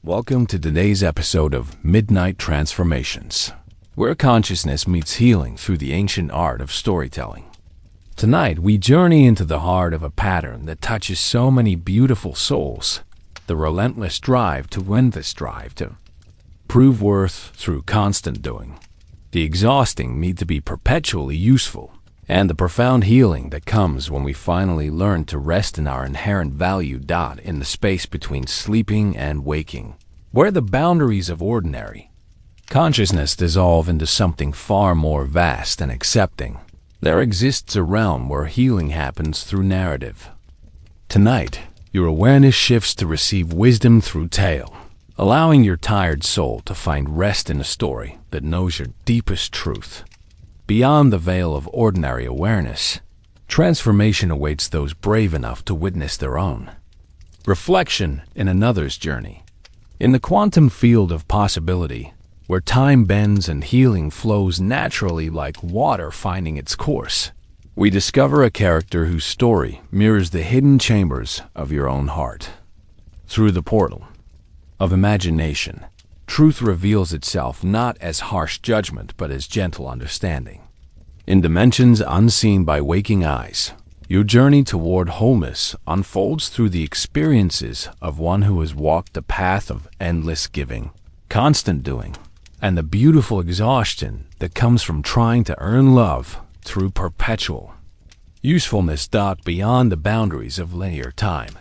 Welcome to today's episode of Midnight Transformations, where consciousness meets healing through the ancient art of storytelling. Tonight, we journey into the heart of a pattern that touches so many beautiful souls, the relentless drive to win, this drive to prove worth through constant doing, the exhausting need to be perpetually useful, and the profound healing that comes when we finally learn to rest in our inherent value. In the space between sleeping and waking, where the boundaries of ordinary consciousness dissolve into something far more vast and accepting, there exists a realm where healing happens through narrative. Tonight, your awareness shifts to receive wisdom through tale, allowing your tired soul to find rest in a story that knows your deepest truth. Beyond the veil of ordinary awareness, transformation awaits those brave enough to witness their own reflection in another's journey. In the quantum field of possibility, where time bends and healing flows naturally like water finding its course, we discover a character whose story mirrors the hidden chambers of your own heart. Through the portal of imagination, truth reveals itself not as harsh judgment but as gentle understanding. In dimensions unseen by waking eyes, your journey toward wholeness unfolds through the experiences of one who has walked the path of endless giving, constant doing, and the beautiful exhaustion that comes from trying to earn love through perpetual usefulness. Beyond the boundaries of linear time,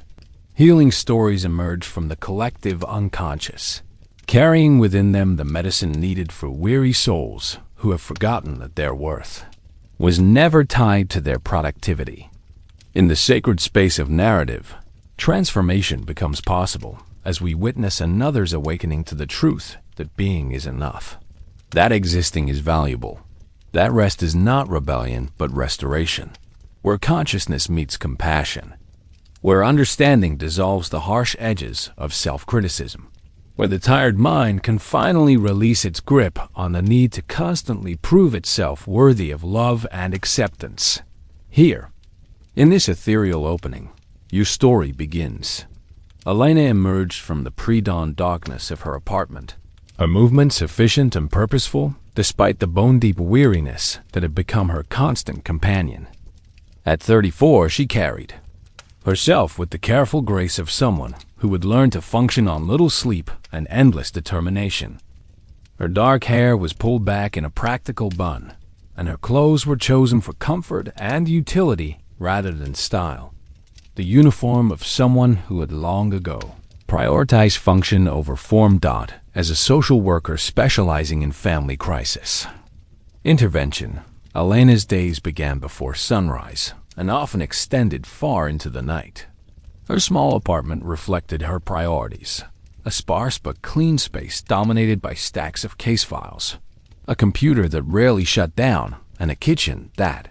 healing stories emerge from the collective unconscious, carrying within them the medicine needed for weary souls who have forgotten that their worth was never tied to their productivity. In the sacred space of narrative, transformation becomes possible as we witness another's awakening to the truth that being is enough, that existing is valuable, that rest is not rebellion but restoration, where consciousness meets compassion, where understanding dissolves the harsh edges of self-criticism, where the tired mind can finally release its grip on the need to constantly prove itself worthy of love and acceptance. Here, in this ethereal opening, your story begins. Elena emerged from the pre-dawn darkness of her apartment, her movements efficient and purposeful despite the bone-deep weariness that had become her constant companion. At 34, she carried herself with the careful grace of someone who would learn to function on little sleep and endless determination. Her dark hair was pulled back in a practical bun, and her clothes were chosen for comfort and utility rather than style. The uniform of someone who had long ago prioritized function over form. As a social worker specializing in family crisis intervention, Elena's days began before sunrise and often extended far into the night. Her small apartment reflected her priorities, a sparse but clean space dominated by stacks of case files, a computer that rarely shut down, and a kitchen that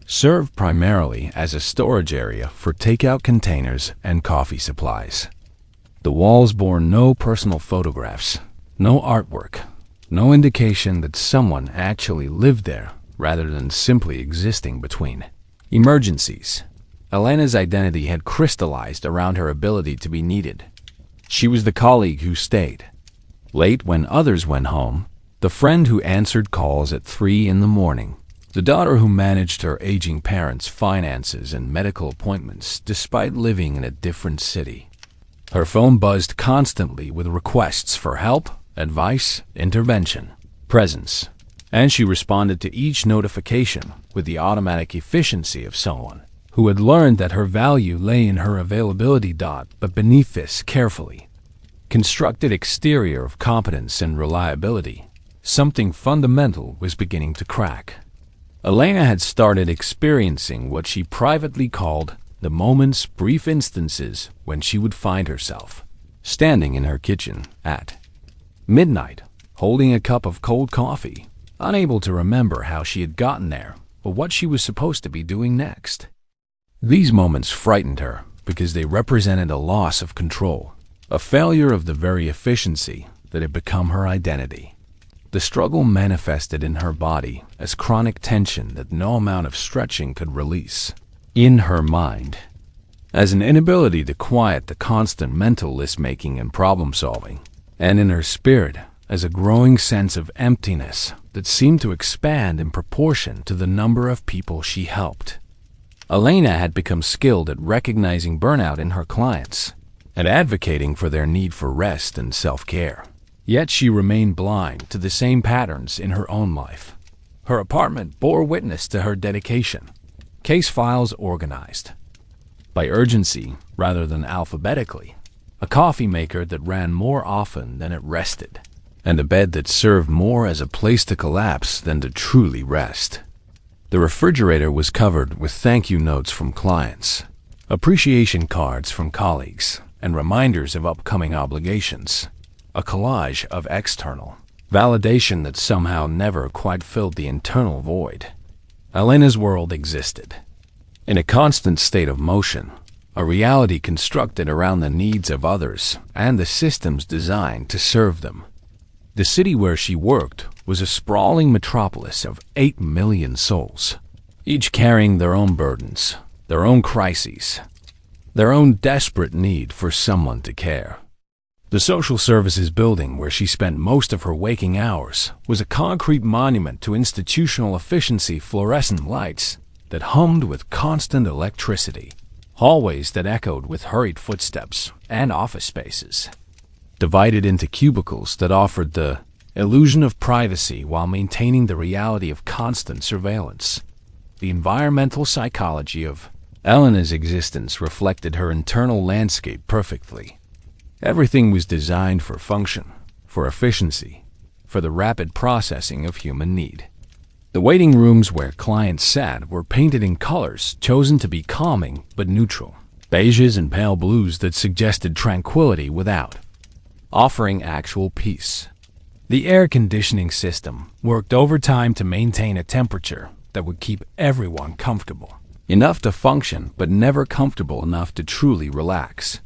served primarily as a storage area for takeout containers and coffee supplies. The walls bore no personal photographs, no artwork, no indication that someone actually lived there rather than simply existing between emergencies. Elena's identity had crystallized around her ability to be needed. She was the colleague who stayed late when others went home, the friend who answered calls at 3 a.m, the daughter who managed her aging parents' finances and medical appointments despite living in a different city. Her phone buzzed constantly with requests for help, advice, intervention, presence, and she responded to each notification with the automatic efficiency of someone who had learned that her value lay in her availability. But beneath this carefully constructed exterior of competence and reliability, something fundamental was beginning to crack. Elena had started experiencing what she privately called the moments, brief instances when she would find herself standing in her kitchen at midnight, holding a cup of cold coffee, unable to remember how she had gotten there or what she was supposed to be doing next. These moments frightened her because they represented a loss of control, a failure of the very efficiency that had become her identity. The struggle manifested in her body as chronic tension that no amount of stretching could release. In her mind, as an inability to quiet the constant mental list-making and problem-solving and in her spirit as a growing sense of emptiness that seemed to expand in proportion to the number of people she helped. Elena had become skilled at recognizing burnout in her clients and advocating for their need for rest and self-care. Yet she remained blind to the same patterns in her own life. Her apartment bore witness to her dedication. Case files organized by urgency rather than alphabetically, a coffee maker that ran more often than it rested, and a bed that served more as a place to collapse than to truly rest. The refrigerator was covered with thank you notes from clients, appreciation cards from colleagues, and reminders of upcoming obligations, a collage of external validation that somehow never quite filled the internal void. Elena's world existed in a constant state of motion, a reality constructed around the needs of others and the systems designed to serve them. The city where she worked was a sprawling metropolis of 8 million souls, each carrying their own burdens, their own crises, their own desperate need for someone to care. The social services building where she spent most of her waking hours was a concrete monument to institutional efficiency, fluorescent lights that hummed with constant electricity, hallways that echoed with hurried footsteps, and office spaces divided into cubicles that offered the illusion of privacy while maintaining the reality of constant surveillance. The environmental psychology of Elena's existence reflected her internal landscape perfectly. Everything was designed for function, for efficiency, for the rapid processing of human need. The waiting rooms where clients sat were painted in colors chosen to be calming but neutral, beiges and pale blues that suggested tranquility without offering actual peace. The air conditioning system worked overtime to maintain a temperature that would keep everyone comfortable, enough to function but never comfortable enough to truly relax.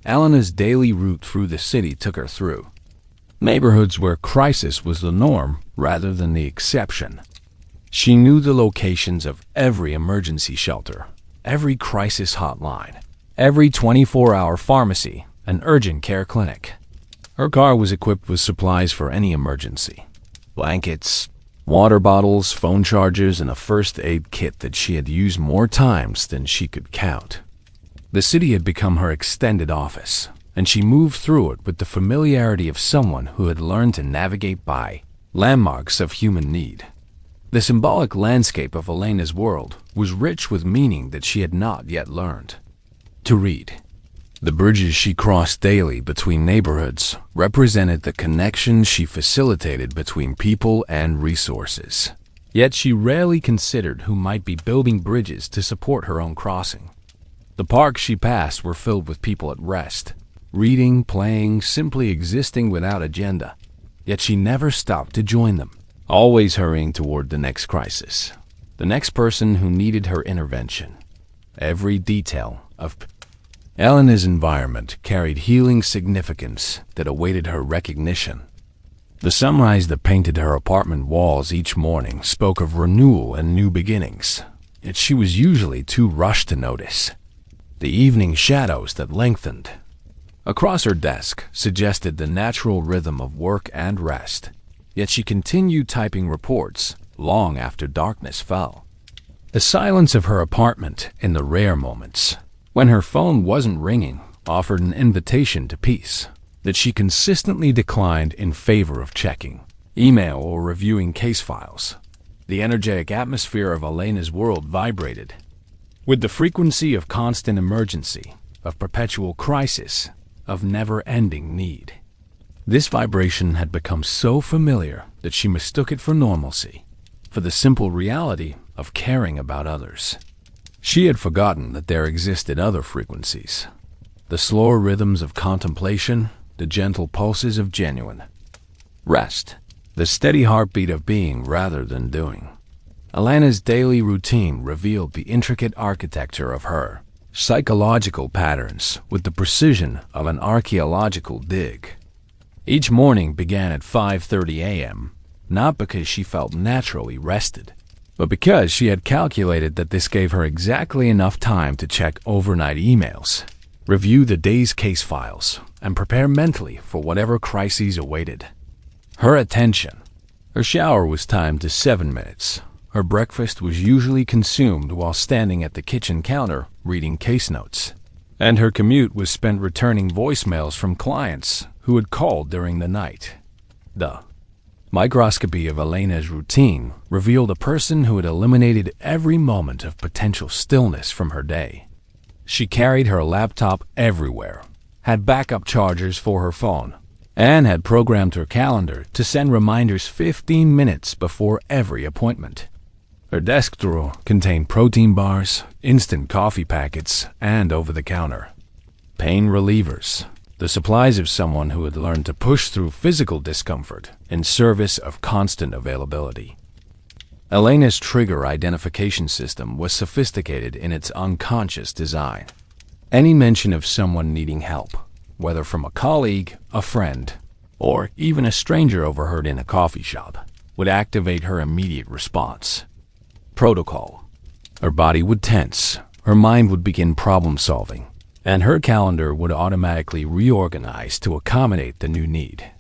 Elena's daily route through the city took her through neighborhoods where crisis was the norm rather than the exception. She knew the locations of every emergency shelter, every crisis hotline, every 24-hour pharmacy, and urgent care clinic. Her car was equipped with supplies for any emergency: blankets, water bottles, phone chargers, and a first aid kit that she had used more times than she could count. The city had become her extended office, and she moved through it with the familiarity of someone who had learned to navigate by landmarks of human need. The symbolic landscape of Elena's world was rich with meaning that she had not yet learned to read. The bridges she crossed daily between neighborhoods represented the connections she facilitated between people and resources. Yet she rarely considered who might be building bridges to support her own crossing. The parks she passed were filled with people at rest, reading, playing, simply existing without agenda. Yet she never stopped to join them, always hurrying toward the next crisis, the next person who needed her intervention. Every detail of Elena's environment carried healing significance that awaited her recognition. The sunrise that painted her apartment walls each morning spoke of renewal and new beginnings, yet she was usually too rushed to notice. The evening shadows that lengthened across her desk suggested the natural rhythm of work and rest, yet she continued typing reports long after darkness fell. The silence of her apartment in the rare moments when her phone wasn't ringing offered an invitation to peace that she consistently declined in favor of checking email or reviewing case files. The energetic atmosphere of Elena's world vibrated with the frequency of constant emergency, of perpetual crisis, of never-ending need. This vibration had become so familiar that she mistook it for normalcy, for the simple reality of caring about others. She had forgotten that there existed other frequencies, the slower rhythms of contemplation, the gentle pulses of genuine rest, the steady heartbeat of being rather than doing. Elena's daily routine revealed the intricate architecture of her psychological patterns with the precision of an archaeological dig. Each morning began at 5:30 a.m., not because she felt naturally rested, but because she had calculated that this gave her exactly enough time to check overnight emails, review the day's case files, and prepare mentally for whatever crises awaited. Her attention. Her shower was timed to 7 minutes. Her breakfast was usually consumed while standing at the kitchen counter reading case notes. And her commute was spent returning voicemails from clients who had called during the night. The microscopy of Elena's routine revealed a person who had eliminated every moment of potential stillness from her day. She carried her laptop everywhere, had backup chargers for her phone, and had programmed her calendar to send reminders 15 minutes before every appointment. Her desk drawer contained protein bars, instant coffee packets, and over-the-counter pain relievers, the supplies of someone who had learned to push through physical discomfort in service of constant availability. Elena's trigger identification system was sophisticated in its unconscious design. Any mention of someone needing help, whether from a colleague, a friend, or even a stranger overheard in a coffee shop, would activate her immediate response. Protocol. Her body would tense, her mind would begin problem-solving, and her calendar would automatically reorganize to accommodate the new need.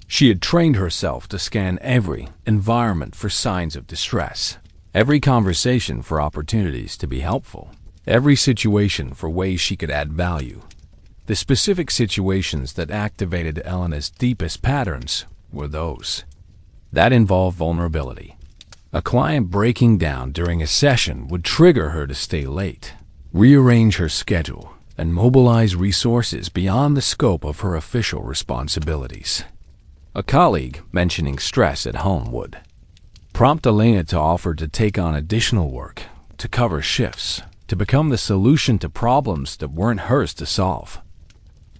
She had trained herself to scan every environment for signs of distress, every conversation for opportunities to be helpful, every situation for ways she could add value. The specific situations that activated Elena's deepest patterns were those that involved vulnerability. A client breaking down during a session would trigger her to stay late, rearrange her schedule, and mobilize resources beyond the scope of her official responsibilities. A colleague mentioning stress at home would prompt Elena to offer to take on additional work, to cover shifts, to become the solution to problems that weren't hers to solve.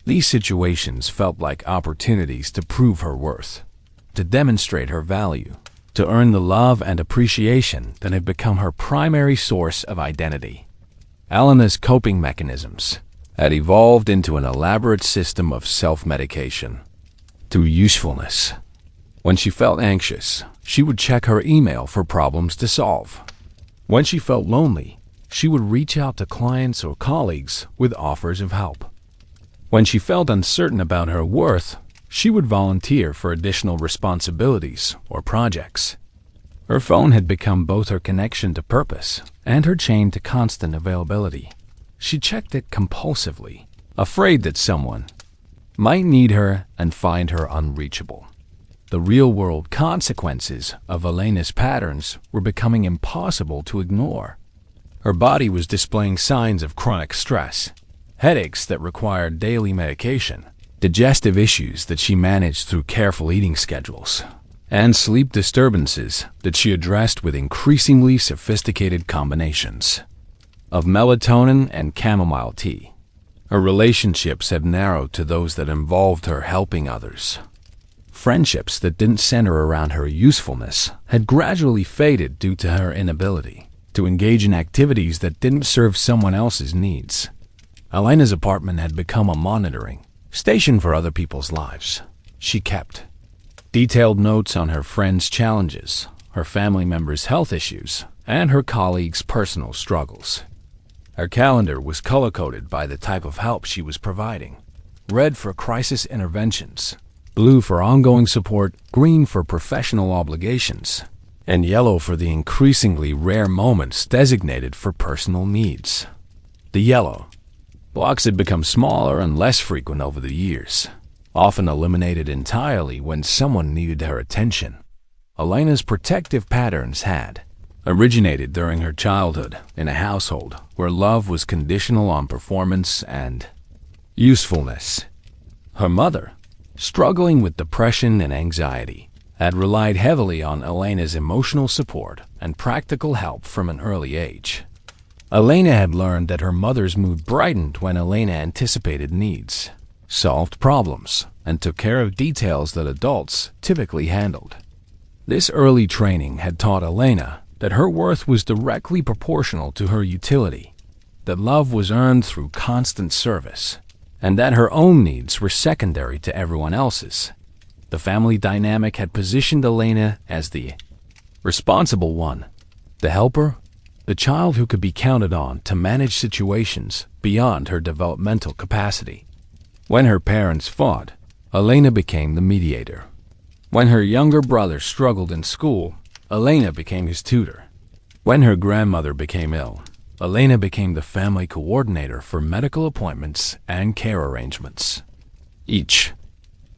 These situations felt like opportunities to prove her worth, to demonstrate her value, to earn the love and appreciation that had become her primary source of identity. Elena's coping mechanisms had evolved into an elaborate system of self-medication through usefulness. When she felt anxious, she would check her email for problems to solve. When she felt lonely, she would reach out to clients or colleagues with offers of help. When she felt uncertain about her worth, she would volunteer for additional responsibilities or projects. Her phone had become both her connection to purpose and her chain to constant availability. She checked it compulsively, afraid that someone might need her and find her unreachable. The real-world consequences of Elena's patterns were becoming impossible to ignore. Her body was displaying signs of chronic stress, headaches that required daily medication, digestive issues that she managed through careful eating schedules, and sleep disturbances that she addressed with increasingly sophisticated combinations of melatonin and chamomile tea. Her relationships had narrowed to those that involved her helping others. Friendships that didn't center around her usefulness had gradually faded due to her inability to engage in activities that didn't serve someone else's needs. Elena's apartment had become a monitoring station for other people's lives. She kept detailed notes on her friends' challenges, her family members' health issues, and her colleagues' personal struggles. Her calendar was color-coded by the type of help she was providing: red for crisis interventions, blue for ongoing support, green for professional obligations, and yellow for the increasingly rare moments designated for personal needs. The yellow blocks had become smaller and less frequent over the years, often eliminated entirely when someone needed her attention. Elena's protective patterns had originated during her childhood in a household where love was conditional on performance and usefulness. Her mother, struggling with depression and anxiety, had relied heavily on Elena's emotional support and practical help from an early age. Elena had learned that her mother's mood brightened when Elena anticipated needs, solved problems, and took care of details that adults typically handled. This early training had taught Elena that her worth was directly proportional to her utility, that love was earned through constant service, and that her own needs were secondary to everyone else's. The family dynamic had positioned Elena as the responsible one, the helper, the child who could be counted on to manage situations beyond her developmental capacity. When her parents fought, Elena became the mediator. When her younger brother struggled in school, Elena became his tutor. When her grandmother became ill, Elena became the family coordinator for medical appointments and care arrangements. Each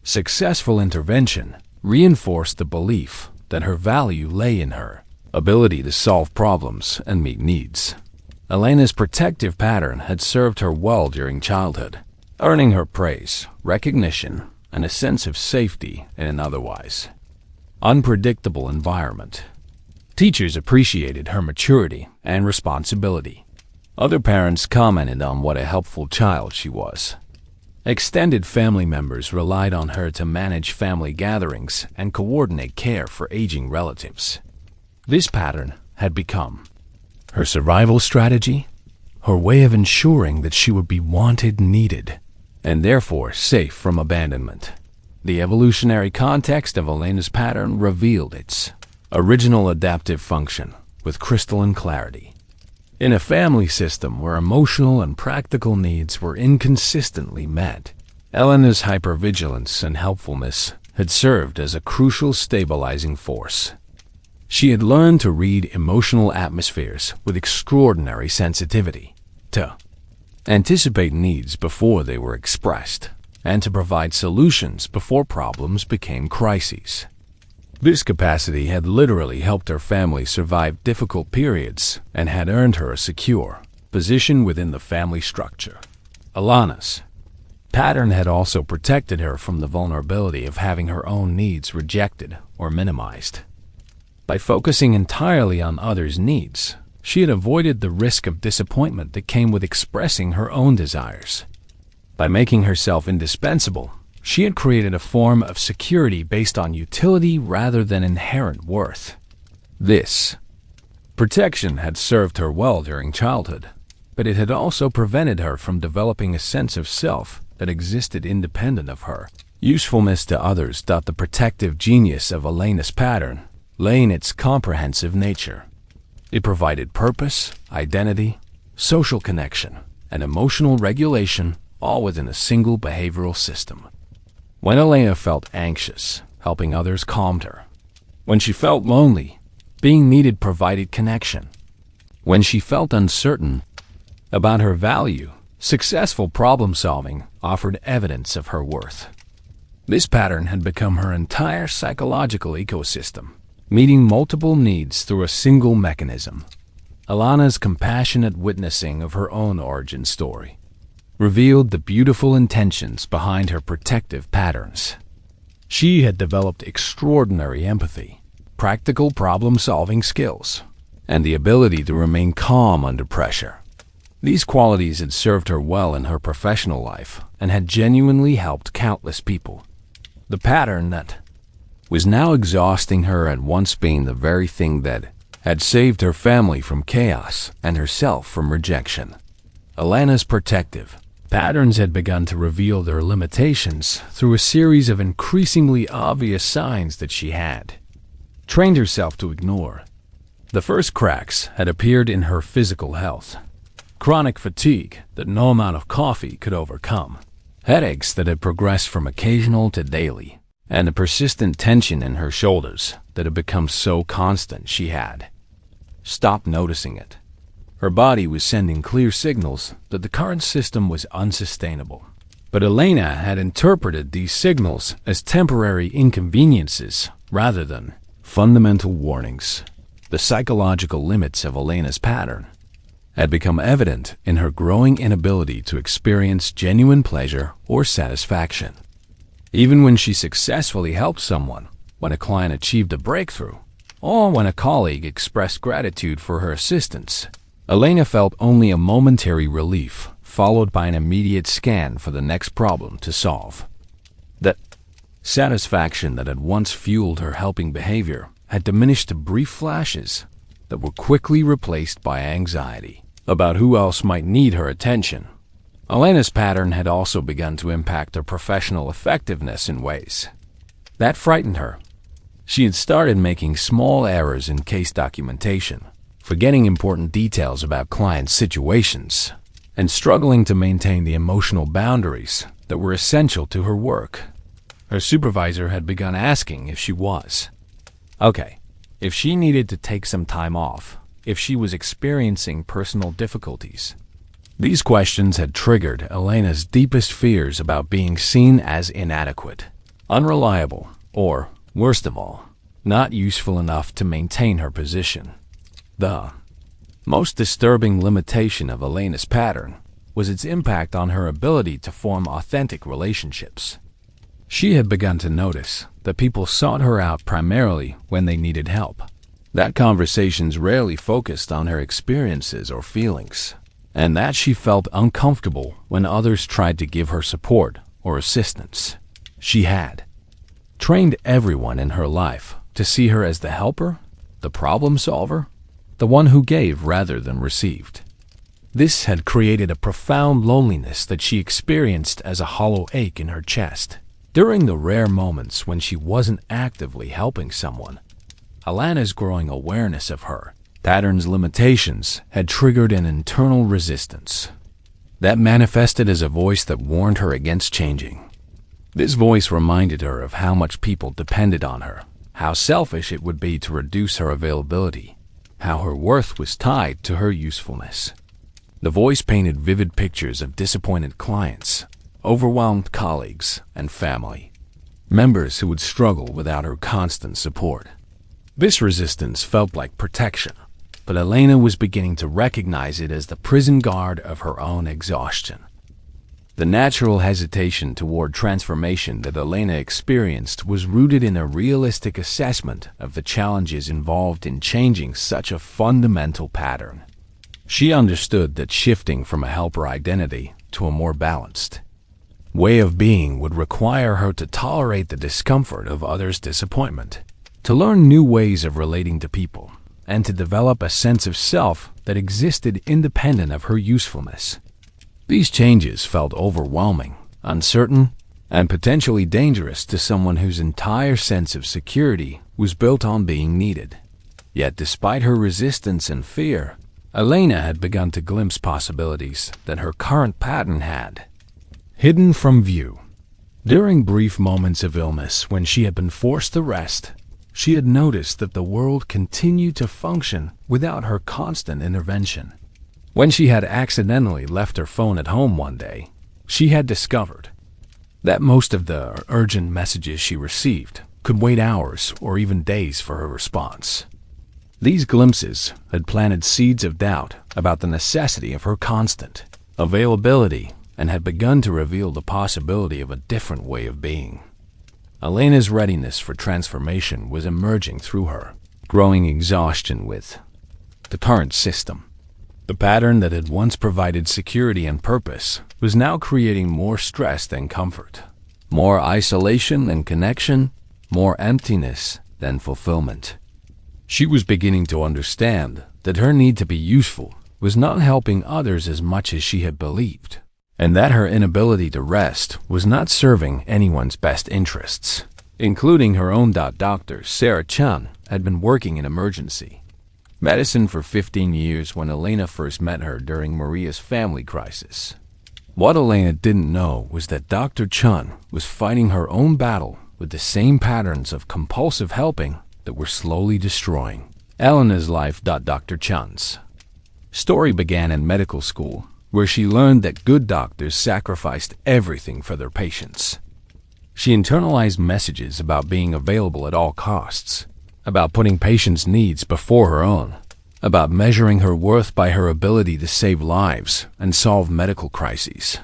successful intervention reinforced the belief that her value lay in her ability to solve problems and meet needs. Elena's protective pattern had served her well during childhood, earning her praise, recognition, and a sense of safety in an otherwise unpredictable environment. Teachers appreciated her maturity and responsibility. Other parents commented on what a helpful child she was. Extended family members relied on her to manage family gatherings and coordinate care for aging relatives. This pattern had become her survival strategy, her way of ensuring that she would be wanted, needed, and therefore safe from abandonment. The evolutionary context of Elena's pattern revealed its original adaptive function with crystalline clarity. In a family system where emotional and practical needs were inconsistently met, Elena's hypervigilance and helpfulness had served as a crucial stabilizing force. She had learned to read emotional atmospheres with extraordinary sensitivity, to anticipate needs before they were expressed, and to provide solutions before problems became crises. This capacity had literally helped her family survive difficult periods and had earned her a secure position within the family structure. Elena's pattern had also protected her from the vulnerability of having her own needs rejected or minimized. By focusing entirely on others' needs, she had avoided the risk of disappointment that came with expressing her own desires. By making herself indispensable, she had created a form of security based on utility rather than inherent worth. This protection had served her well during childhood, but it had also prevented her from developing a sense of self that existed independent of her usefulness to others. The protective genius of Elena's pattern lay in its comprehensive nature. It provided purpose, identity, social connection, and emotional regulation, all within a single behavioral system. When Elena felt anxious, helping others calmed her. When she felt lonely, being needed provided connection. When she felt uncertain about her value, successful problem-solving offered evidence of her worth. This pattern had become her entire psychological ecosystem, meeting multiple needs through a single mechanism. Elena's compassionate witnessing of her own origin story revealed the beautiful intentions behind her protective patterns. She had developed extraordinary empathy, practical problem-solving skills, and the ability to remain calm under pressure. These qualities had served her well in her professional life and had genuinely helped countless people. The pattern that was now exhausting her had once been the very thing that had saved her family from chaos and herself from rejection. Elena's protective patterns had begun to reveal their limitations through a series of increasingly obvious signs that she had trained herself to ignore. The first cracks had appeared in her physical health. Chronic fatigue that no amount of coffee could overcome, headaches that had progressed from occasional to daily, and a persistent tension in her shoulders that had become so constant she had stopped noticing it. Her body was sending clear signals that the current system was unsustainable. But Elena had interpreted these signals as temporary inconveniences rather than fundamental warnings. The psychological limits of Elena's pattern had become evident in her growing inability to experience genuine pleasure or satisfaction. Even when she successfully helped someone, when a client achieved a breakthrough, or when a colleague expressed gratitude for her assistance, Elena felt only a momentary relief, followed by an immediate scan for the next problem to solve. The satisfaction that had once fueled her helping behavior had diminished to brief flashes that were quickly replaced by anxiety about who else might need her attention. Elena's pattern had also begun to impact her professional effectiveness in ways that frightened her. She had started making small errors in case documentation, forgetting important details about client situations, and struggling to maintain the emotional boundaries that were essential to her work. Her supervisor had begun asking if she was okay, if she needed to take some time off, if she was experiencing personal difficulties. These questions had triggered Elena's deepest fears about being seen as inadequate, unreliable, or, worst of all, not useful enough to maintain her position. The most disturbing limitation of Elena's pattern was its impact on her ability to form authentic relationships. She had begun to notice that people sought her out primarily when they needed help, that conversations rarely focused on her experiences or feelings, and that she felt uncomfortable when others tried to give her support or assistance. She had trained everyone in her life to see her as the helper, the problem solver, the one who gave rather than received. This had created a profound loneliness that she experienced as a hollow ache in her chest. During the rare moments when she wasn't actively helping someone, Elena's growing awareness of her pattern's limitations had triggered an internal resistance that manifested as a voice that warned her against changing. This voice reminded her of how much people depended on her, how selfish it would be to reduce her availability, how her worth was tied to her usefulness. The voice painted vivid pictures of disappointed clients, overwhelmed colleagues, and family members who would struggle without her constant support. This resistance felt like protection, but Elena was beginning to recognize it as the prison guard of her own exhaustion. The natural hesitation toward transformation that Elena experienced was rooted in a realistic assessment of the challenges involved in changing such a fundamental pattern. She understood that shifting from a helper identity to a more balanced way of being would require her to tolerate the discomfort of others' disappointment, to learn new ways of relating to people, and to develop a sense of self that existed independent of her usefulness. These changes felt overwhelming, uncertain, and potentially dangerous to someone whose entire sense of security was built on being needed. Yet despite her resistance and fear, Elena had begun to glimpse possibilities that her current pattern had hidden from view. During brief moments of illness when she had been forced to rest, she had noticed that the world continued to function without her constant intervention. When she had accidentally left her phone at home one day, she had discovered that most of the urgent messages she received could wait hours or even days for her response. These glimpses had planted seeds of doubt about the necessity of her constant availability and had begun to reveal the possibility of a different way of being. Elena's readiness for transformation was emerging through her growing exhaustion with the current system. The pattern that had once provided security and purpose was now creating more stress than comfort, more isolation than connection, more emptiness than fulfillment. She was beginning to understand that her need to be useful was not helping others as much as she had believed, and that her inability to rest was not serving anyone's best interests, including her own. Dr. Sarah Chun had been working in emergency medicine for 15 years when Elena first met her during Maria's family crisis. What Elena didn't know was that Dr. Chun was fighting her own battle with the same patterns of compulsive helping that were slowly destroying Elena's life. Dr. Chun's story began in medical school, where she learned that good doctors sacrificed everything for their patients. She internalized messages about being available at all costs, about putting patients' needs before her own, about measuring her worth by her ability to save lives and solve medical crises.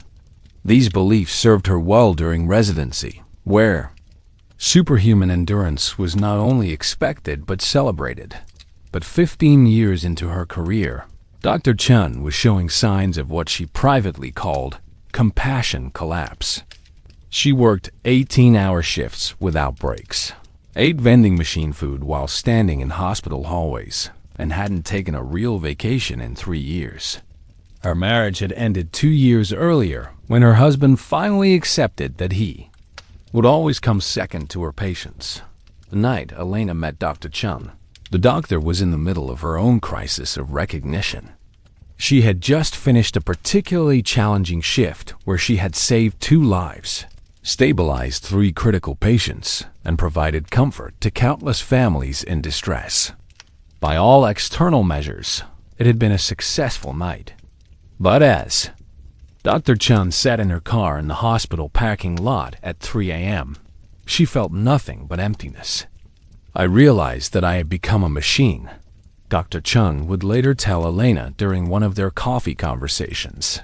These beliefs served her well during residency, where superhuman endurance was not only expected but celebrated. But 15 years into her career, Dr. Chun was showing signs of what she privately called compassion collapse. She worked 18-hour shifts without breaks, ate vending machine food while standing in hospital hallways, and hadn't taken a real vacation in 3 years. Her marriage had ended 2 years earlier when her husband finally accepted that he would always come second to her patients. The night Elena met Dr. Chun, the doctor was in the middle of her own crisis of recognition. She had just finished a particularly challenging shift where she had saved 2 lives, stabilized 3 critical patients, and provided comfort to countless families in distress. By all external measures, it had been a successful night. But as Dr. Jung sat in her car in the hospital parking lot at 3 a.m., she felt nothing but emptiness. "I realized that I had become a machine," Dr. Jung would later tell Elena during one of their coffee conversations.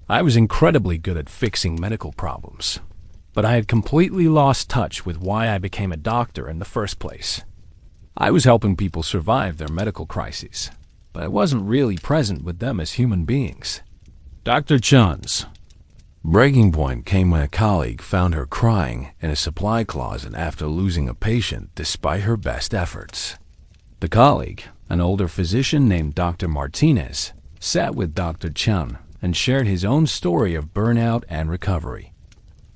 "I was incredibly good at fixing medical problems, but I had completely lost touch with why I became a doctor in the first place. I was helping people survive their medical crises, but I wasn't really present with them as human beings." Dr. Jung's breaking point came when a colleague found her crying in a supply closet after losing a patient despite her best efforts. The colleague, an older physician named Dr. Martinez, sat with Dr. Jung and shared his own story of burnout and recovery.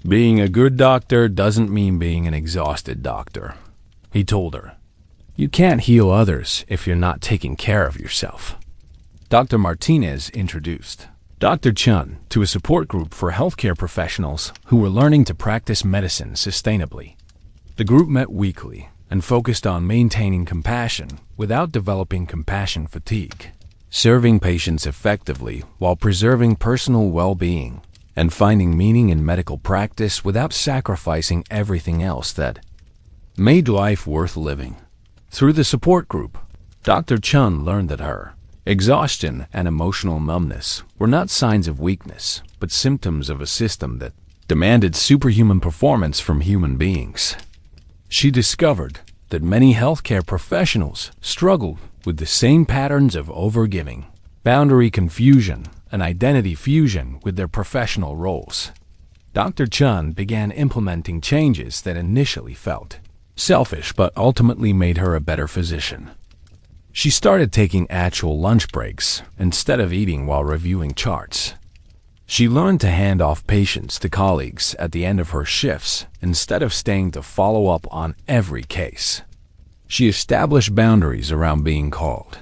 "Being a good doctor doesn't mean being an exhausted doctor," he told her. "You can't heal others if you're not taking care of yourself." Dr. Martinez introduced Dr. Jung to a support group for healthcare professionals who were learning to practice medicine sustainably. The group met weekly and focused on maintaining compassion without developing compassion fatigue, serving patients effectively while preserving personal well-being, and finding meaning in medical practice without sacrificing everything else that made life worth living. Through the support group, Dr. Jung learned that her exhaustion and emotional numbness were not signs of weakness, but symptoms of a system that demanded superhuman performance from human beings. She discovered that many healthcare professionals struggled with the same patterns of overgiving, boundary confusion, and identity fusion with their professional roles. Dr. Jung began implementing changes that initially felt selfish but ultimately made her a better physician. She started taking actual lunch breaks instead of eating while reviewing charts. She learned to hand off patients to colleagues at the end of her shifts instead of staying to follow up on every case. She established boundaries around being called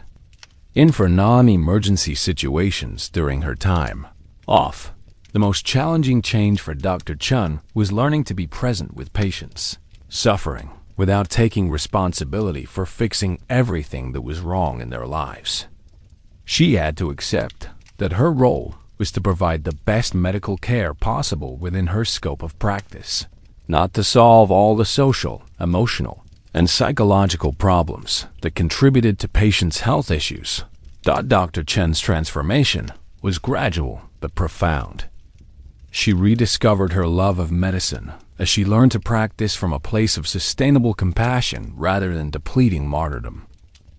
in for non-emergency situations during her time off. The most challenging change for Dr. Jung was learning to be present with patients suffering without taking responsibility for fixing everything that was wrong in their lives. She had to accept that her role was to provide the best medical care possible within her scope of practice, not to solve all the social, emotional, and psychological problems that contributed to patients' health issues. Dr. Jung's transformation was gradual but profound. She rediscovered her love of medicine as she learned to practice from a place of sustainable compassion rather than depleting martyrdom.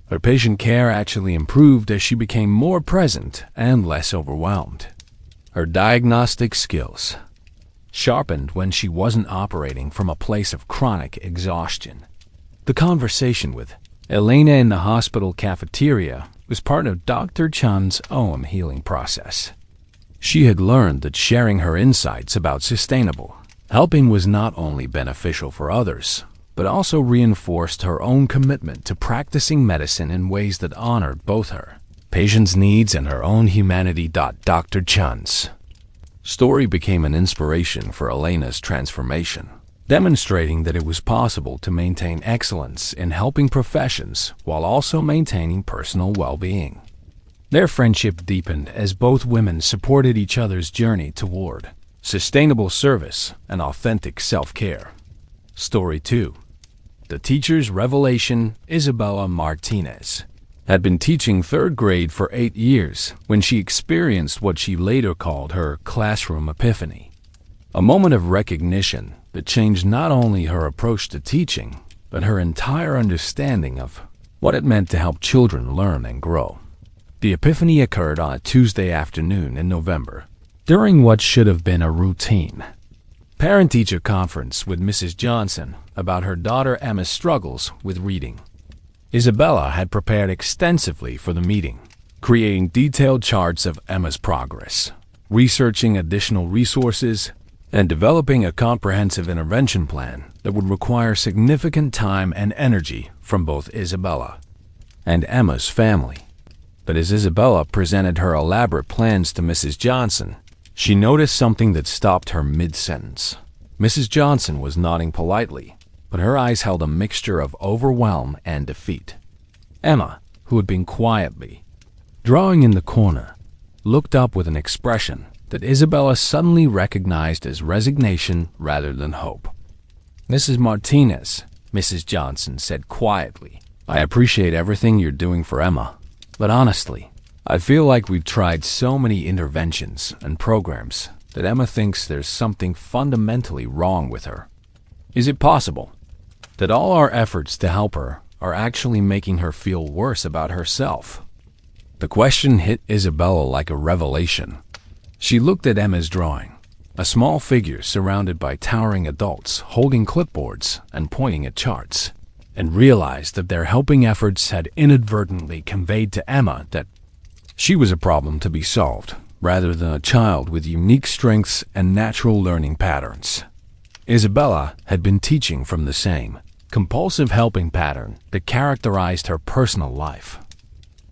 Her patient care actually improved as she became more present and less overwhelmed. Her diagnostic skills sharpened when she wasn't operating from a place of chronic exhaustion. The conversation with Elena in the hospital cafeteria was part of Dr. Jung's own healing process. She had learned that sharing her insights about sustainable helping was not only beneficial for others, but also reinforced her own commitment to practicing medicine in ways that honored both her patients' needs and her own humanity. Dr. Jung's story became an inspiration for Elena's transformation, demonstrating that it was possible to maintain excellence in helping professions while also maintaining personal well-being. Their friendship deepened as both women supported each other's journey toward sustainable service and authentic self-care. Story 2. The teacher's revelation. Isabella Martinez had been teaching 3rd grade for 8 years when she experienced what she later called her classroom epiphany, a moment of recognition that changed not only her approach to teaching, but her entire understanding of what it meant to help children learn and grow. The epiphany occurred on a Tuesday afternoon in November, during what should have been a routine parent-teacher conference with Mrs. Johnson about her daughter Emma's struggles with reading. Isabella had prepared extensively for the meeting, creating detailed charts of Emma's progress, researching additional resources, and developing a comprehensive intervention plan that would require significant time and energy from both Isabella and Emma's family. But as Isabella presented her elaborate plans to Mrs. Johnson, she noticed something that stopped her mid-sentence. Mrs. Johnson was nodding politely, but her eyes held a mixture of overwhelm and defeat. Emma, who had been quietly drawing in the corner, looked up with an expression that Isabella suddenly recognized as resignation rather than hope. "Mrs. Martinez," Mrs. Johnson said quietly, "I appreciate everything you're doing for Emma, but honestly, I feel like we've tried so many interventions and programs that Emma thinks there's something fundamentally wrong with her. Is it possible that all our efforts to help her are actually making her feel worse about herself?" The question hit Isabella like a revelation. She looked at Emma's drawing, a small figure surrounded by towering adults holding clipboards and pointing at charts, and realized that their helping efforts had inadvertently conveyed to Emma that she was a problem to be solved, rather than a child with unique strengths and natural learning patterns. Isabella had been teaching from the same compulsive helping pattern that characterized her personal life.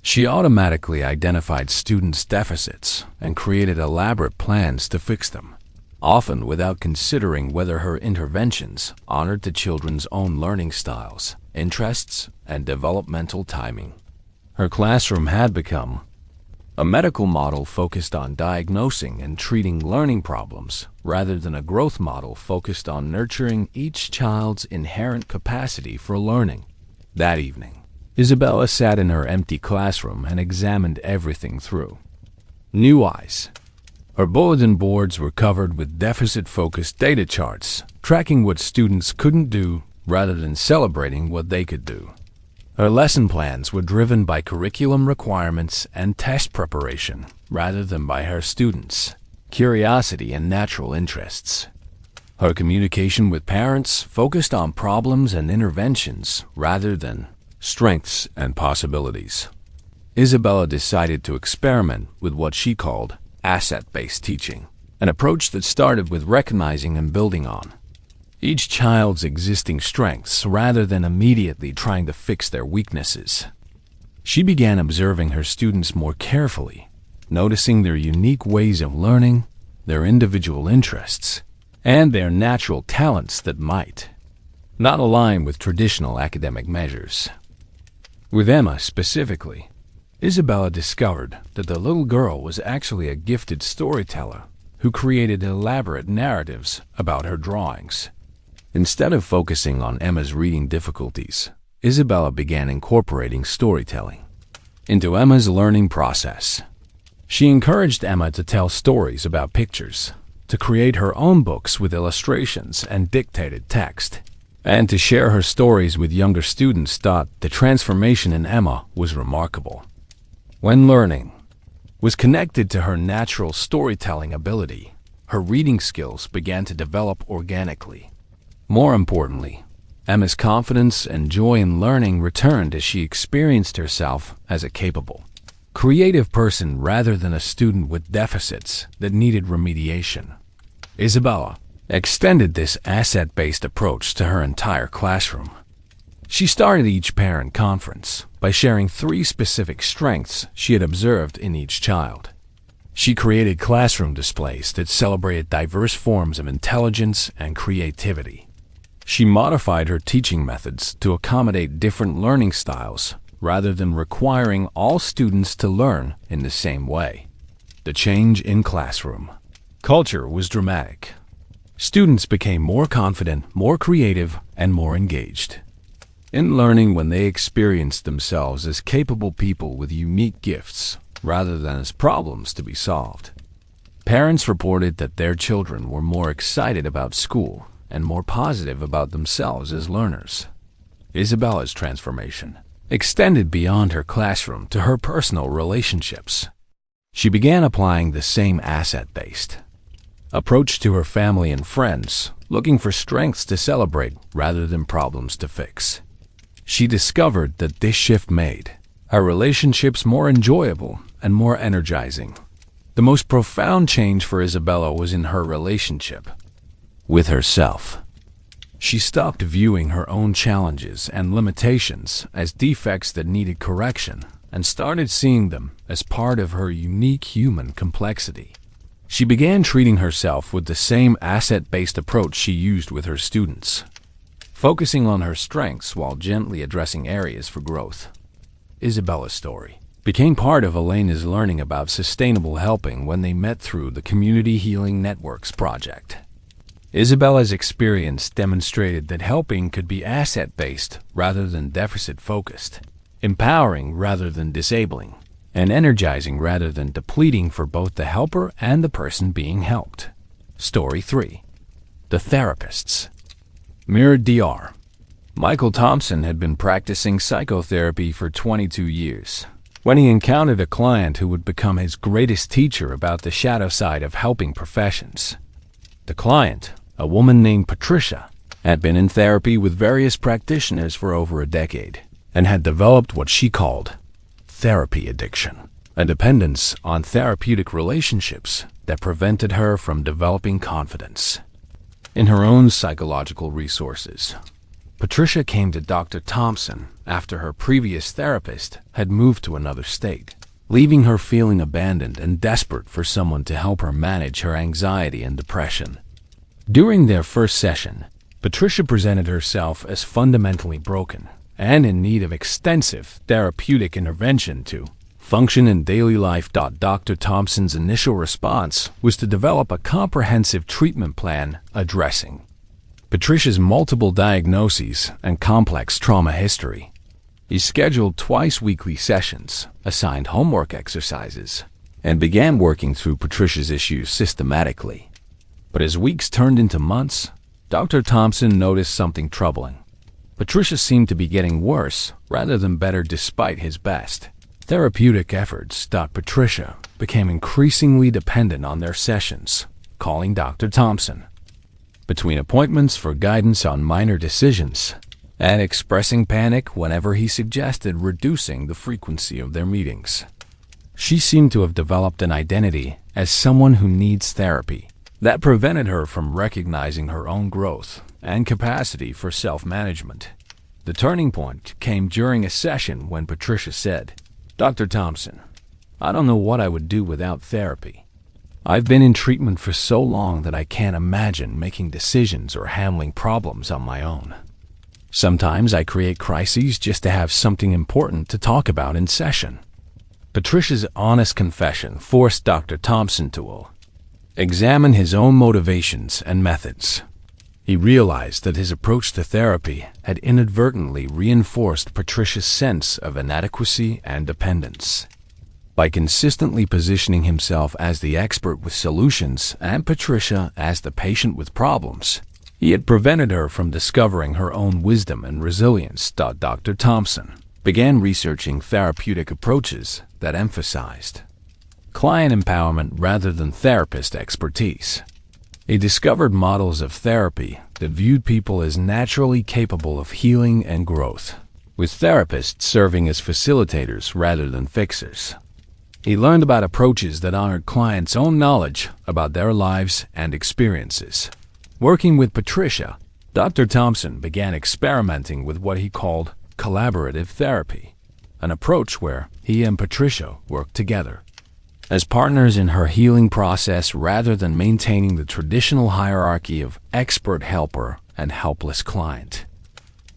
She automatically identified students' deficits and created elaborate plans to fix them, often without considering whether her interventions honored the children's own learning styles, interests, and developmental timing. Her classroom had become a medical model focused on diagnosing and treating learning problems, rather than a growth model focused on nurturing each child's inherent capacity for learning. That evening, Isabella sat in her empty classroom and examined everything through new eyes. Her bulletin boards were covered with deficit-focused data charts, tracking what students couldn't do rather than celebrating what they could do. Her lesson plans were driven by curriculum requirements and test preparation, rather than by her students' curiosity and natural interests. Her communication with parents focused on problems and interventions rather than strengths and possibilities. Isabella decided to experiment with what she called asset-based teaching, an approach that started with recognizing and building on each child's existing strengths rather than immediately trying to fix their weaknesses. She began observing her students more carefully, noticing their unique ways of learning, their individual interests, and their natural talents that might not align with traditional academic measures. With Emma specifically, Isabella discovered that the little girl was actually a gifted storyteller who created elaborate narratives about her drawings. Instead of focusing on Emma's reading difficulties, Isabella began incorporating storytelling into Emma's learning process. She encouraged Emma to tell stories about pictures, to create her own books with illustrations and dictated text, and to share her stories with younger students. The transformation in Emma was remarkable. When learning was connected to her natural storytelling ability, her reading skills began to develop organically. More importantly, Emma's confidence and joy in learning returned as she experienced herself as a capable, creative person rather than a student with deficits that needed remediation. Isabella extended this asset-based approach to her entire classroom. She started each parent conference by sharing 3 specific strengths she had observed in each child. She created classroom displays that celebrated diverse forms of intelligence and creativity. She modified her teaching methods to accommodate different learning styles rather than requiring all students to learn in the same way. The change in classroom culture was dramatic. Students became more confident, more creative, and more engaged in learning when they experienced themselves as capable people with unique gifts rather than as problems to be solved. Parents reported that their children were more excited about school and more positive about themselves as learners. Isabella's transformation extended beyond her classroom to her personal relationships. She began applying the same asset-based approach to her family and friends, looking for strengths to celebrate rather than problems to fix. She discovered that this shift made her relationships more enjoyable and more energizing. The most profound change for Isabella was in her relationship with herself. She stopped viewing her own challenges and limitations as defects that needed correction and started seeing them as part of her unique human complexity. She began treating herself with the same asset-based approach she used with her students, focusing on her strengths while gently addressing areas for growth. Isabella's story became part of Elena's learning about sustainable helping when they met through the Community Healing Networks project. Isabella's experience demonstrated that helping could be asset-based rather than deficit-focused, empowering rather than disabling, and energizing rather than depleting for both the helper and the person being helped. Story 3. The Therapists. Mirrored DR. Michael Thompson had been practicing psychotherapy for 22 years when he encountered a client who would become his greatest teacher about the shadow side of helping professions. The client, a woman named Patricia, had been in therapy with various practitioners for over a decade and had developed what she called therapy addiction, a dependence on therapeutic relationships that prevented her from developing confidence in her own psychological resources. Patricia came to Dr. Thompson after her previous therapist had moved to another state, leaving her feeling abandoned and desperate for someone to help her manage her anxiety and depression. During their first session, Patricia presented herself as fundamentally broken and in need of extensive therapeutic intervention to function in daily life. Dr. Thompson's initial response was to develop a comprehensive treatment plan addressing Patricia's multiple diagnoses and complex trauma history. He scheduled twice-weekly sessions, assigned homework exercises, and began working through Patricia's issues systematically. But as weeks turned into months, Dr. Thompson noticed something troubling. Patricia seemed to be getting worse rather than better despite his best therapeutic efforts. Patricia became increasingly dependent on their sessions, calling Dr. Thompson between appointments for guidance on minor decisions and expressing panic whenever he suggested reducing the frequency of their meetings. She seemed to have developed an identity as someone who needs therapy that prevented her from recognizing her own growth and capacity for self-management. The turning point came during a session when Patricia said, "Dr. Thompson, I don't know what I would do without therapy. I've been in treatment for so long that I can't imagine making decisions or handling problems on my own. Sometimes I create crises just to have something important to talk about in session." Patricia's honest confession forced Dr. Thompson to examine his own motivations and methods. He realized that his approach to therapy had inadvertently reinforced Patricia's sense of inadequacy and dependence. By consistently positioning himself as the expert with solutions and Patricia as the patient with problems, he had prevented her from discovering her own wisdom and resilience. Dr. Thompson began researching therapeutic approaches that emphasized client empowerment rather than therapist expertise. He discovered models of therapy that viewed people as naturally capable of healing and growth, with therapists serving as facilitators rather than fixers. He learned about approaches that honored clients' own knowledge about their lives and experiences. Working with Patricia, Dr. Thompson began experimenting with what he called collaborative therapy, an approach where he and Patricia worked together as partners in her healing process rather than maintaining the traditional hierarchy of expert helper and helpless client.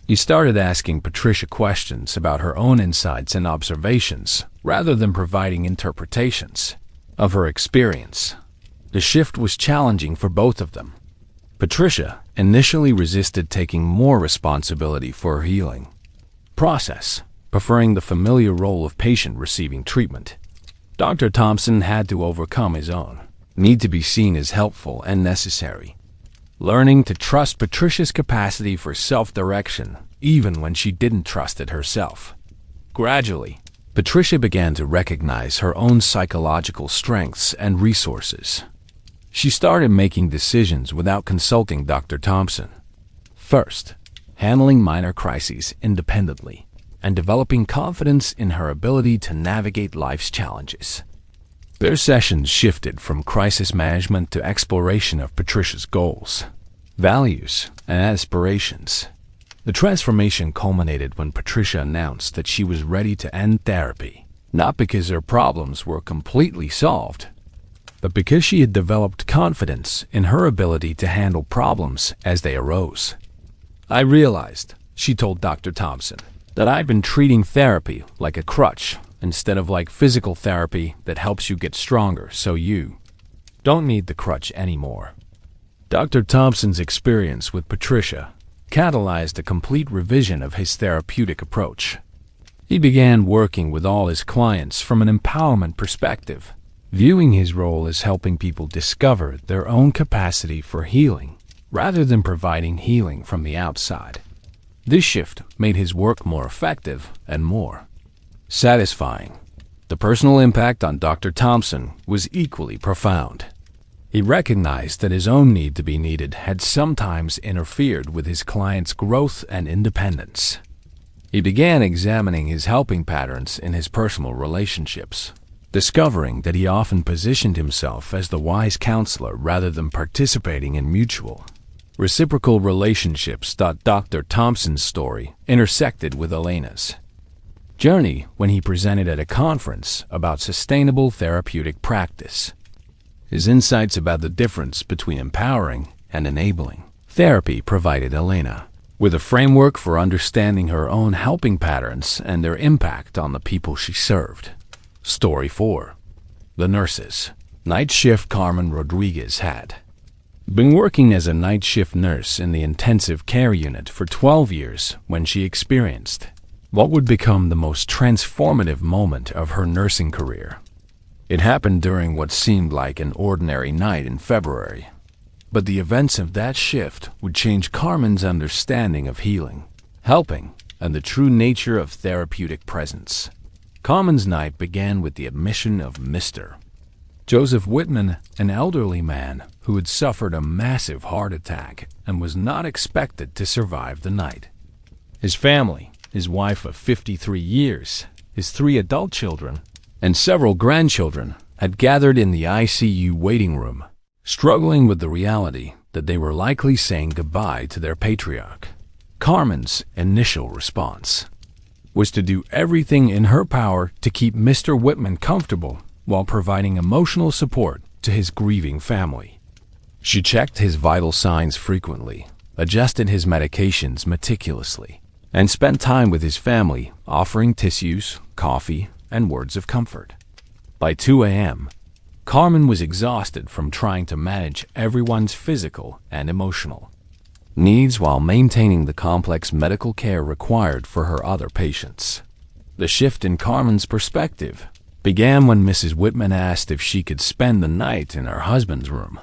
He started asking Patricia questions about her own insights and observations rather than providing interpretations of her experience. The shift was challenging for both of them. Patricia initially resisted taking more responsibility for her healing process, preferring the familiar role of patient receiving treatment. Dr. Thompson had to overcome his own need to be seen as helpful and necessary, learning to trust Patricia's capacity for self-direction even when she didn't trust it herself. Gradually, Patricia began to recognize her own psychological strengths and resources. She started making decisions without consulting Dr. Thompson. First, handling minor crises independently and developing confidence in her ability to navigate life's challenges. Their sessions shifted from crisis management to exploration of Patricia's goals, values, and aspirations. The transformation culminated when Patricia announced that she was ready to end therapy not because her problems were completely solved, but because she had developed confidence in her ability to handle problems as they arose. "I realized," she told Dr. Thompson, "that I'd been treating therapy like a crutch instead of like physical therapy that helps you get stronger so you don't need the crutch anymore." Dr. Thompson's experience with Patricia catalyzed a complete revision of his therapeutic approach. He began working with all his clients from an empowerment perspective, viewing his role as helping people discover their own capacity for healing rather than providing healing from the outside. This shift made his work more effective and more satisfying. The personal impact on Dr. Thompson was equally profound. He recognized that his own need to be needed had sometimes interfered with his clients' growth and independence. He began examining his helping patterns in his personal relationships, discovering that he often positioned himself as the wise counselor rather than participating in mutual, reciprocal relationships. Dr. Thompson's story intersected with Elena's journey when he presented at a conference about sustainable therapeutic practice. His insights about the difference between empowering and enabling therapy provided Elena with a framework for understanding her own helping patterns and their impact on the people she served. Story 4. The Nurses. Night shift. Carmen Rodriguez had been working as a night shift nurse in the intensive care unit for 12 years when she experienced what would become the most transformative moment of her nursing career. It happened during what seemed like an ordinary night in February, but the events of that shift would change Carmen's understanding of healing, helping, and the true nature of therapeutic presence. Carmen's night began with the admission of Mr. Joseph Whitman, an elderly man who had suffered a massive heart attack and was not expected to survive the night. His family, his wife of 53 years, his 3 adult children, and several grandchildren had gathered in the ICU waiting room, struggling with the reality that they were likely saying goodbye to their patriarch. Carmen's initial response was to do everything in her power to keep Mr. Whitman comfortable while providing emotional support to his grieving family. She checked his vital signs frequently, adjusted his medications meticulously, and spent time with his family, offering tissues, coffee, and words of comfort. By 2 a.m., Carmen was exhausted from trying to manage everyone's physical and emotional needs while maintaining the complex medical care required for her other patients. The shift in Carmen's perspective began when Mrs. Whitman asked if she could spend the night in her husband's room,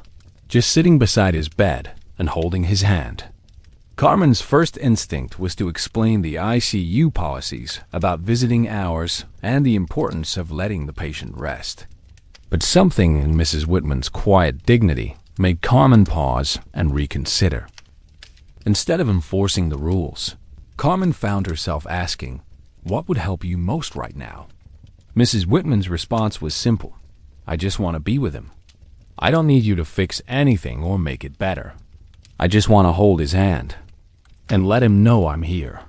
just sitting beside his bed and holding his hand. Carmen's first instinct was to explain the ICU policies about visiting hours and the importance of letting the patient rest. But something in Mrs. Whitman's quiet dignity made Carmen pause and reconsider. Instead of enforcing the rules, Carmen found herself asking, "What would help you most right now?" Mrs. Whitman's response was simple. "I just want to be with him. I don't need you to fix anything or make it better. I just want to hold his hand and let him know I'm here."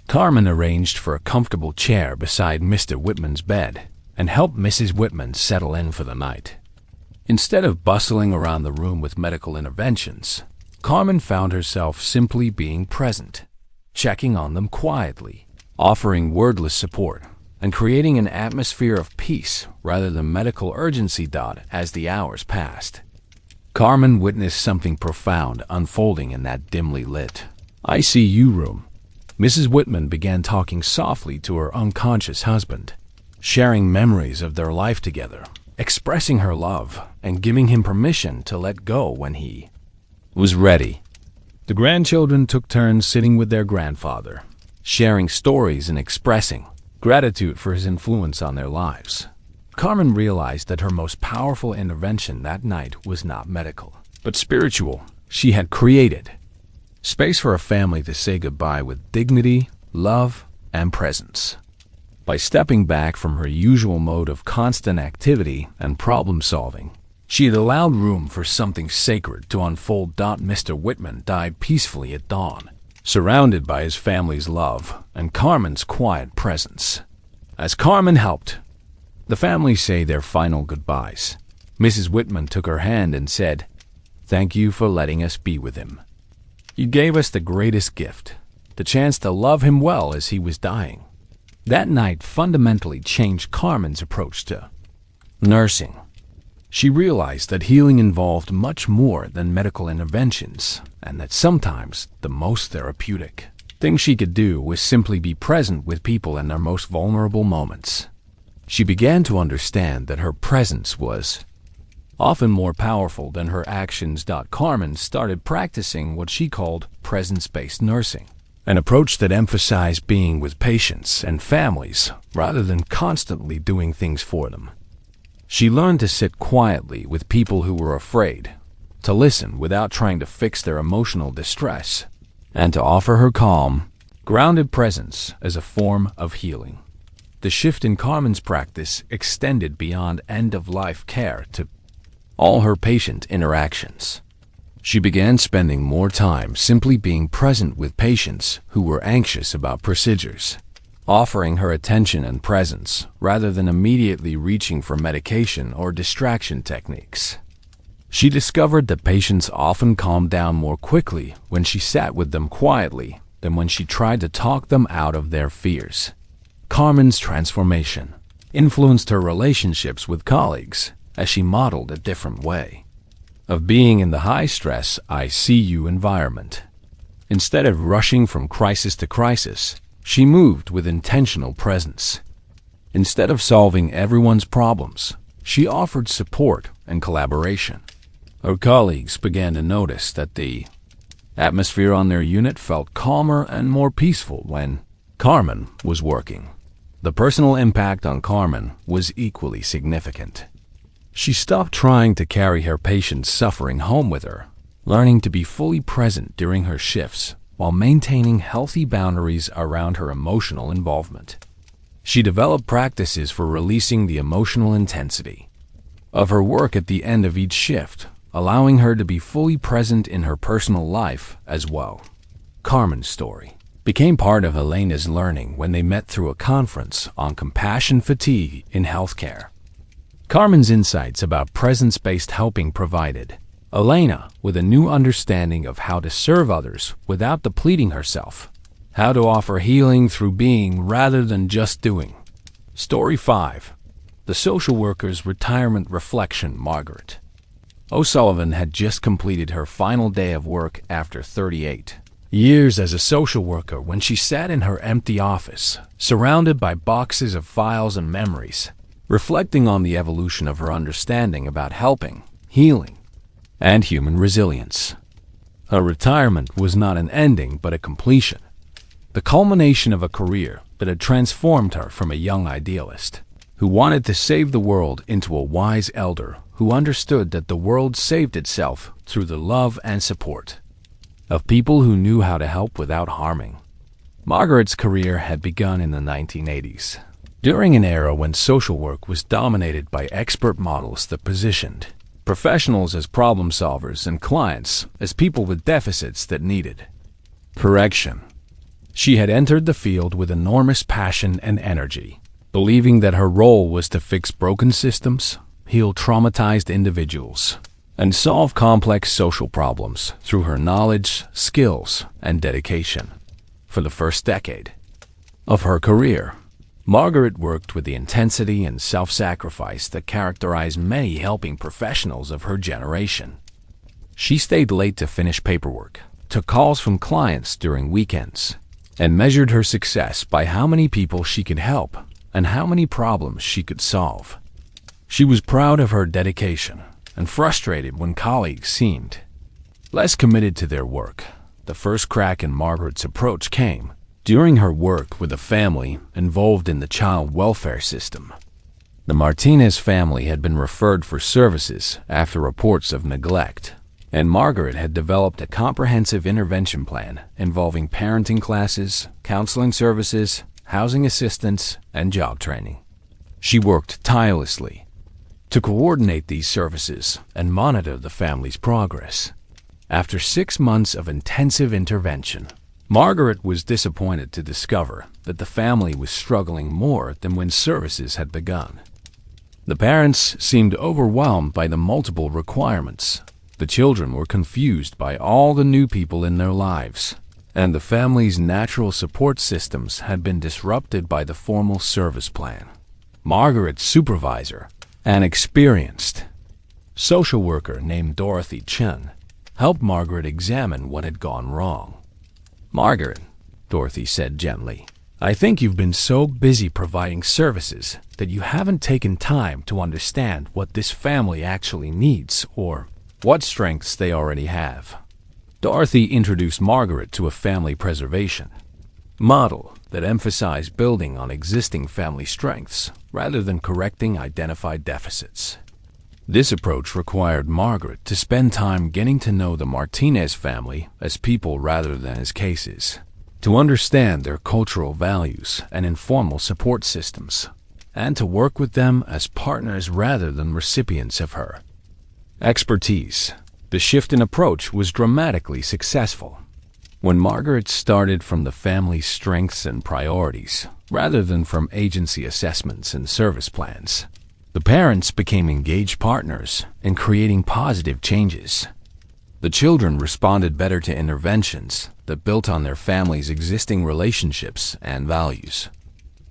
Carmen arranged for a comfortable chair beside Mr. Whitman's bed and helped Mrs. Whitman settle in for the night. Instead of bustling around the room with medical interventions, Carmen found herself simply being present, checking on them quietly, offering wordless support, and creating an atmosphere of peace rather than medical urgency. As the hours passed, Carmen witnessed something profound unfolding in that dimly lit ICU room. Mrs. Whitman began talking softly to her unconscious husband, sharing memories of their life together, expressing her love, and giving him permission to let go when he was ready. The grandchildren took turns sitting with their grandfather, sharing stories and expressing gratitude for his influence on their lives. Carmen realized that her most powerful intervention that night was not medical, but spiritual. She had created space for a family to say goodbye with dignity, love, and presence. By stepping back from her usual mode of constant activity and problem-solving, she had allowed room for something sacred to unfold. Mr. Whitman died peacefully at dawn, surrounded by his family's love and Carmen's quiet presence. As Carmen helped The family say their final goodbyes. Mrs. Whitman took her hand and said, "Thank you for letting us be with him. You gave us the greatest gift, the chance to love him well as he was dying." That night fundamentally changed Carmen's approach to nursing. She realized that healing involved much more than medical interventions, and that sometimes the most therapeutic thing she could do was simply be present with people in their most vulnerable moments. She began to understand that her presence was often more powerful than her actions. Carmen started practicing what she called presence-based nursing, an approach that emphasized being with patients and families rather than constantly doing things for them. She learned to sit quietly with people who were afraid, to listen without trying to fix their emotional distress, and to offer her calm, grounded presence as a form of healing. The shift in Carmen's practice extended beyond end-of-life care to all her patient interactions. She began spending more time simply being present with patients who were anxious about procedures, offering her attention and presence rather than immediately reaching for medication or distraction techniques. She discovered that patients often calmed down more quickly when she sat with them quietly than when she tried to talk them out of their fears. Carmen's transformation influenced her relationships with colleagues as she modeled a different way of being in the high-stress ICU environment. Instead of rushing from crisis to crisis, she moved with intentional presence. Instead of solving everyone's problems, she offered support and collaboration. Her colleagues began to notice that the atmosphere on their unit felt calmer and more peaceful when Carmen was working. The personal impact on Carmen was equally significant. She stopped trying to carry her patients' suffering home with her, learning to be fully present during her shifts while maintaining healthy boundaries around her emotional involvement. She developed practices for releasing the emotional intensity of her work at the end of each shift, allowing her to be fully present in her personal life as well. Carmen's story became part of Elena's learning when they met through a conference on compassion fatigue in healthcare. Carmen's insights about presence-based helping provided Elena with a new understanding of how to serve others without depleting herself, how to offer healing through being rather than just doing. Story 5. The Social Worker's Retirement Reflection. Margaret O'Sullivan had just completed her final day of work after 38 years as a social worker when she sat in her empty office, surrounded by boxes of files and memories, reflecting on the evolution of her understanding about helping, healing, and human resilience. Her retirement was not an ending but a completion, the culmination of a career that had transformed her from a young idealist who wanted to save the world into a wise elder who understood that the world saved itself through the love and support of people who knew how to help without harming. Margaret's career had begun in the 1980s, during an era when social work was dominated by expert models that positioned professionals as problem solvers and clients as people with deficits that needed correction. She had entered the field with enormous passion and energy, believing that her role was to fix broken systems, heal traumatized individuals, and solve complex social problems through her knowledge, skills, and dedication. For the first decade of her career, Margaret worked with the intensity and self-sacrifice that characterized many helping professionals of her generation. She stayed late to finish paperwork, took calls from clients during weekends, and measured her success by how many people she could help and how many problems she could solve. She was proud of her dedication and frustrated when colleagues seemed less committed to their work. The first crack in Margaret's approach came during her work with a family involved in the child welfare system. The Martinez family had been referred for services after reports of neglect, and Margaret had developed a comprehensive intervention plan involving parenting classes, counseling services, housing assistance, and job training. She worked tirelessly to coordinate these services and monitor the family's progress. After 6 months of intensive intervention, Margaret was disappointed to discover that the family was struggling more than when services had begun. The parents seemed overwhelmed by the multiple requirements. The children were confused by all the new people in their lives, and the family's natural support systems had been disrupted by the formal service plan. Margaret's supervisor, an experienced social worker named Dorothy Chen, helped Margaret examine what had gone wrong. "Margaret," Dorothy said gently, "I think you've been so busy providing services that you haven't taken time to understand what this family actually needs or what strengths they already have." Dorothy introduced Margaret to a family preservation model that emphasized building on existing family strengths rather than correcting identified deficits. This approach required Margaret to spend time getting to know the Martinez family as people rather than as cases, to understand their cultural values and informal support systems, and to work with them as partners rather than recipients of her expertise. The shift in approach was dramatically successful. When Margaret started from the family's strengths and priorities, rather than from agency assessments and service plans, the parents became engaged partners in creating positive changes. The children responded better to interventions that built on their family's existing relationships and values.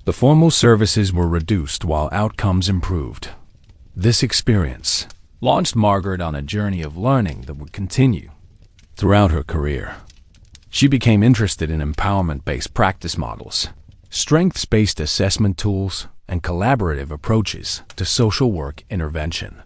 The formal services were reduced while outcomes improved. This experience launched Margaret on a journey of learning that would continue throughout her career. She became interested in empowerment-based practice models, strengths-based assessment tools, and collaborative approaches to social work intervention.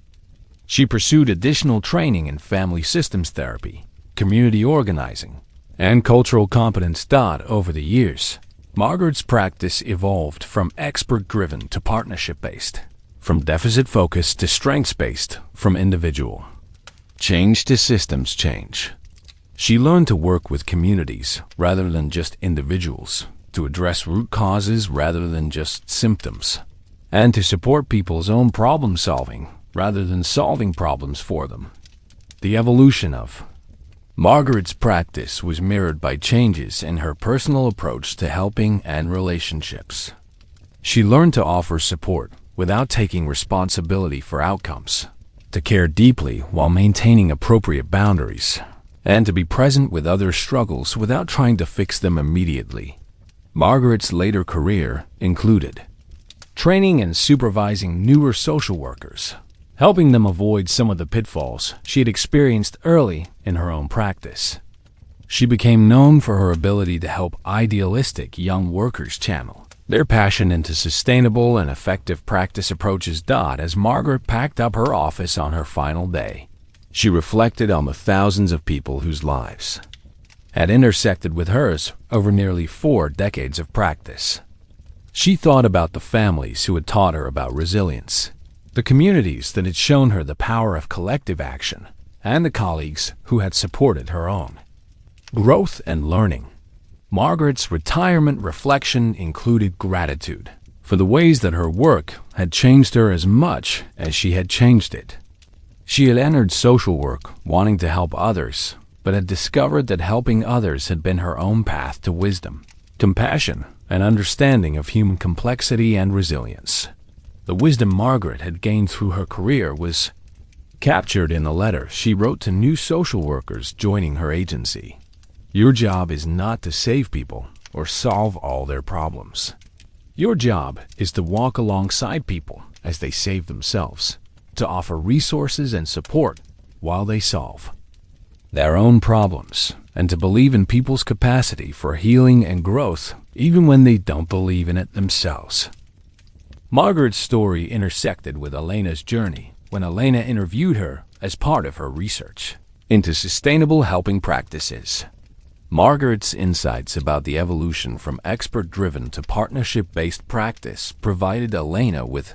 She pursued additional training in family systems therapy, community organizing, and cultural competence. Over the years, Margaret's practice evolved from expert-driven to partnership-based, from deficit-focused to strengths-based, from individual change to systems change. She learned to work with communities rather than just individuals, to address root causes rather than just symptoms, and to support people's own problem-solving rather than solving problems for them. The evolution of Margaret's practice was mirrored by changes in her personal approach to helping and relationships. She learned to offer support without taking responsibility for outcomes, to care deeply while maintaining appropriate boundaries, and to be present with others' struggles without trying to fix them immediately. Margaret's later career included training and supervising newer social workers, helping them avoid some of the pitfalls she had experienced early in her own practice. She became known for her ability to help idealistic young workers channel their passion into sustainable and effective practice approaches. As Margaret packed up her office on her final day, she reflected on the thousands of people whose lives had intersected with hers over nearly 4 decades of practice. She thought about the families who had taught her about resilience, the communities that had shown her the power of collective action, and the colleagues who had supported her own growth and learning. Margaret's retirement reflection included gratitude for the ways that her work had changed her as much as she had changed it. She had entered social work wanting to help others, but had discovered that helping others had been her own path to wisdom, compassion, and understanding of human complexity and resilience. The wisdom Margaret had gained through her career was captured in a letter she wrote to new social workers joining her agency. Your job is not to save people or solve all their problems. Your job is to walk alongside people as they save themselves, to offer resources and support while they solve their own problems, and to believe in people's capacity for healing and growth even when they don't believe in it themselves. Margaret's story intersected with Elena's journey when Elena interviewed her as part of her research into sustainable helping practices. Margaret's insights about the evolution from expert-driven to partnership-based practice provided Elena with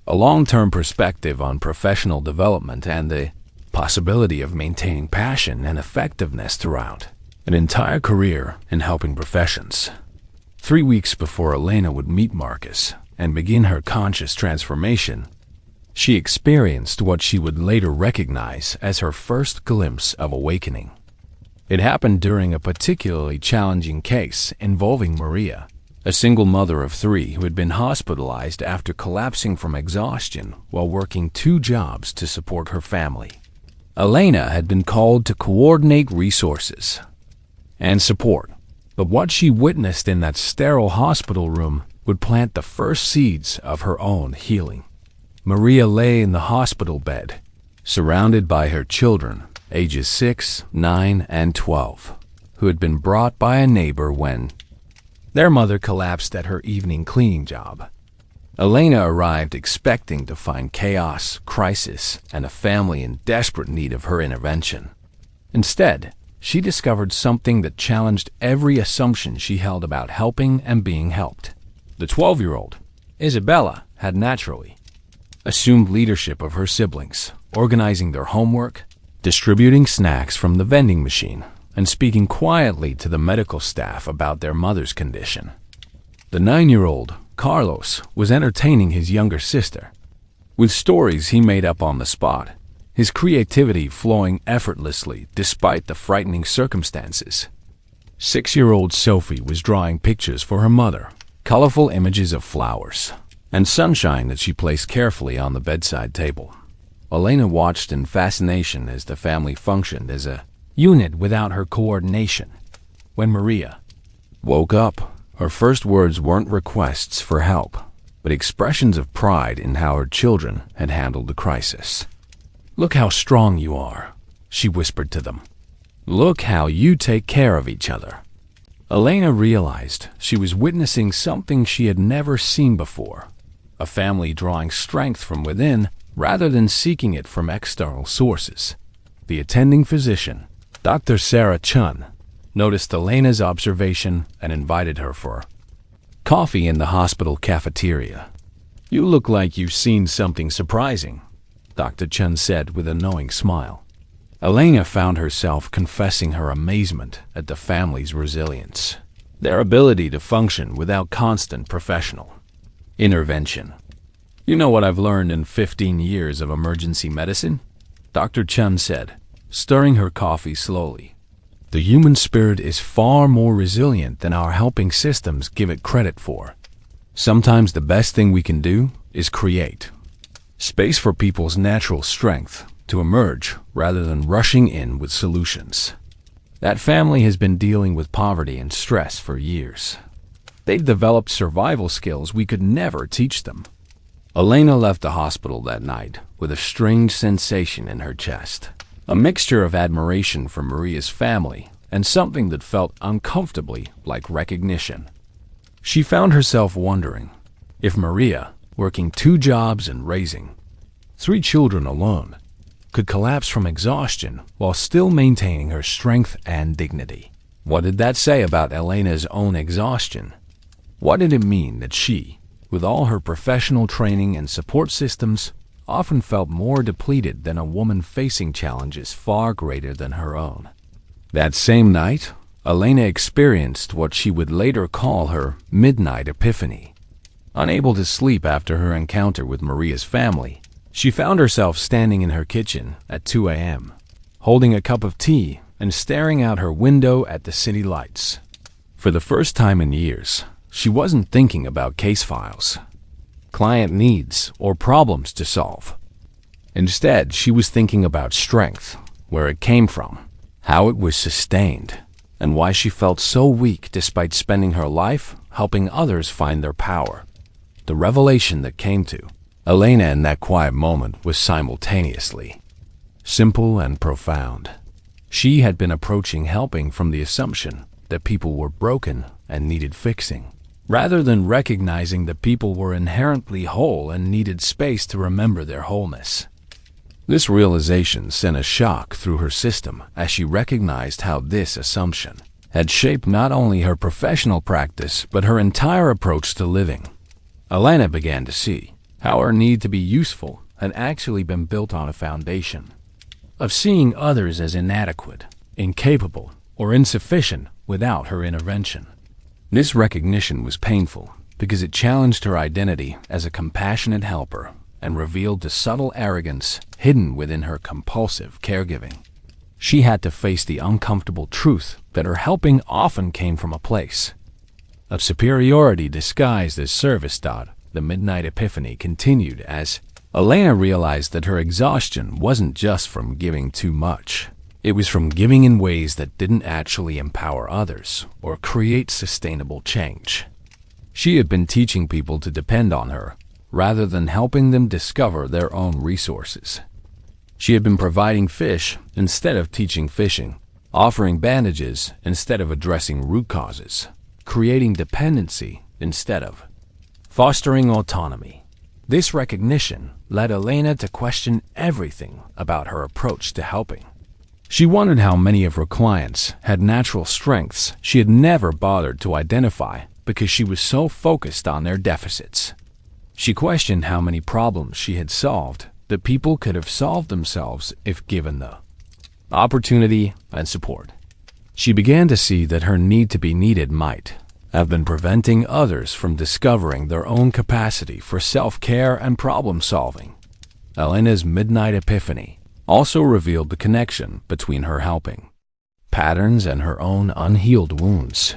a long-term perspective on professional development and the possibility of maintaining passion and effectiveness throughout an entire career in helping professions. 3 weeks before Elena would meet Marcus and begin her conscious transformation, she experienced what she would later recognize as her first glimpse of awakening. It happened during a particularly challenging case involving Maria, a single mother of 3 who had been hospitalized after collapsing from exhaustion while working 2 jobs to support her family. Elena had been called to coordinate resources and support, but what she witnessed in that sterile hospital room would plant the first seeds of her own healing. Maria lay in the hospital bed, surrounded by her children, ages 6, 9, and 12, who had been brought by a neighbor when their mother collapsed at her evening cleaning job. Elena arrived expecting to find chaos, crisis, and a family in desperate need of her intervention. Instead, she discovered something that challenged every assumption she held about helping and being helped. The 12-year-old, Isabella, had naturally assumed leadership of her siblings, organizing their homework, distributing snacks from the vending machine, and speaking quietly to the medical staff about their mother's condition. The 9-year-old, Carlos, was entertaining his younger sister with stories he made up on the spot, his creativity flowing effortlessly despite the frightening circumstances. 6-year-old Sophie was drawing pictures for her mother, colorful images of flowers and sunshine that she placed carefully on the bedside table. Elena watched in fascination as the family functioned as a unit without her coordination. When Maria woke up, her first words weren't requests for help, but expressions of pride in how her children had handled the crisis. "Look how strong you are," she whispered to them. "Look how you take care of each other." Elena realized she was witnessing something she had never seen before, a family drawing strength from within rather than seeking it from external sources. The attending physician, Dr. Sarah Chun, noticed Elena's observation and invited her for coffee in the hospital cafeteria. "You look like you've seen something surprising," Dr. Chun said with a knowing smile. Elena found herself confessing her amazement at the family's resilience, their ability to function without constant professional intervention. "You know what I've learned in 15 years of emergency medicine?" Dr. Chun said, stirring her coffee slowly. "The human spirit is far more resilient than our helping systems give it credit for. Sometimes the best thing we can do is create space for people's natural strength to emerge rather than rushing in with solutions." That family has been dealing with poverty and stress for years. They've developed survival skills we could never teach them. Elena left the hospital that night with a strange sensation in her chest, a mixture of admiration for Maria's family and something that felt uncomfortably like recognition. She found herself wondering if Maria, working 2 jobs and raising 3 children alone, could collapse from exhaustion while still maintaining her strength and dignity. What did that say about Elena's own exhaustion? What did it mean that she, with all her professional training and support systems, often felt more depleted than a woman facing challenges far greater than her own? That same night, Elena experienced what she would later call her midnight epiphany. Unable to sleep after her encounter with Maria's family, she found herself standing in her kitchen at 2 a.m., holding a cup of tea and staring out her window at the city lights. For the first time in years, she wasn't thinking about case files, client needs, or problems to solve. Instead, she was thinking about strength, where it came from, how it was sustained, and why she felt so weak despite spending her life helping others find their power. The revelation that came to Elena in that quiet moment was simultaneously simple and profound. She had been approaching helping from the assumption that people were broken and needed fixing, rather than recognizing that people were inherently whole and needed space to remember their wholeness. This realization sent a shock through her system as she recognized how this assumption had shaped not only her professional practice but her entire approach to living. Elena began to see how her need to be useful had actually been built on a foundation of seeing others as inadequate, incapable, or insufficient without her intervention. This recognition was painful because it challenged her identity as a compassionate helper and revealed the subtle arrogance hidden within her compulsive caregiving. She had to face the uncomfortable truth that her helping often came from a place of superiority disguised as service. The midnight epiphany continued as Elena realized that her exhaustion wasn't just from giving too much. It was from giving in ways that didn't actually empower others or create sustainable change. She had been teaching people to depend on her, rather than helping them discover their own resources. She had been providing fish instead of teaching fishing, offering bandages instead of addressing root causes, creating dependency instead of fostering autonomy. This recognition led Elena to question everything about her approach to helping. She wondered how many of her clients had natural strengths she had never bothered to identify because she was so focused on their deficits. She questioned how many problems she had solved that people could have solved themselves if given the opportunity and support. She began to see that her need to be needed might have been preventing others from discovering their own capacity for self-care and problem-solving. Elena's midnight epiphany also revealed the connection between her helping patterns and her own unhealed wounds.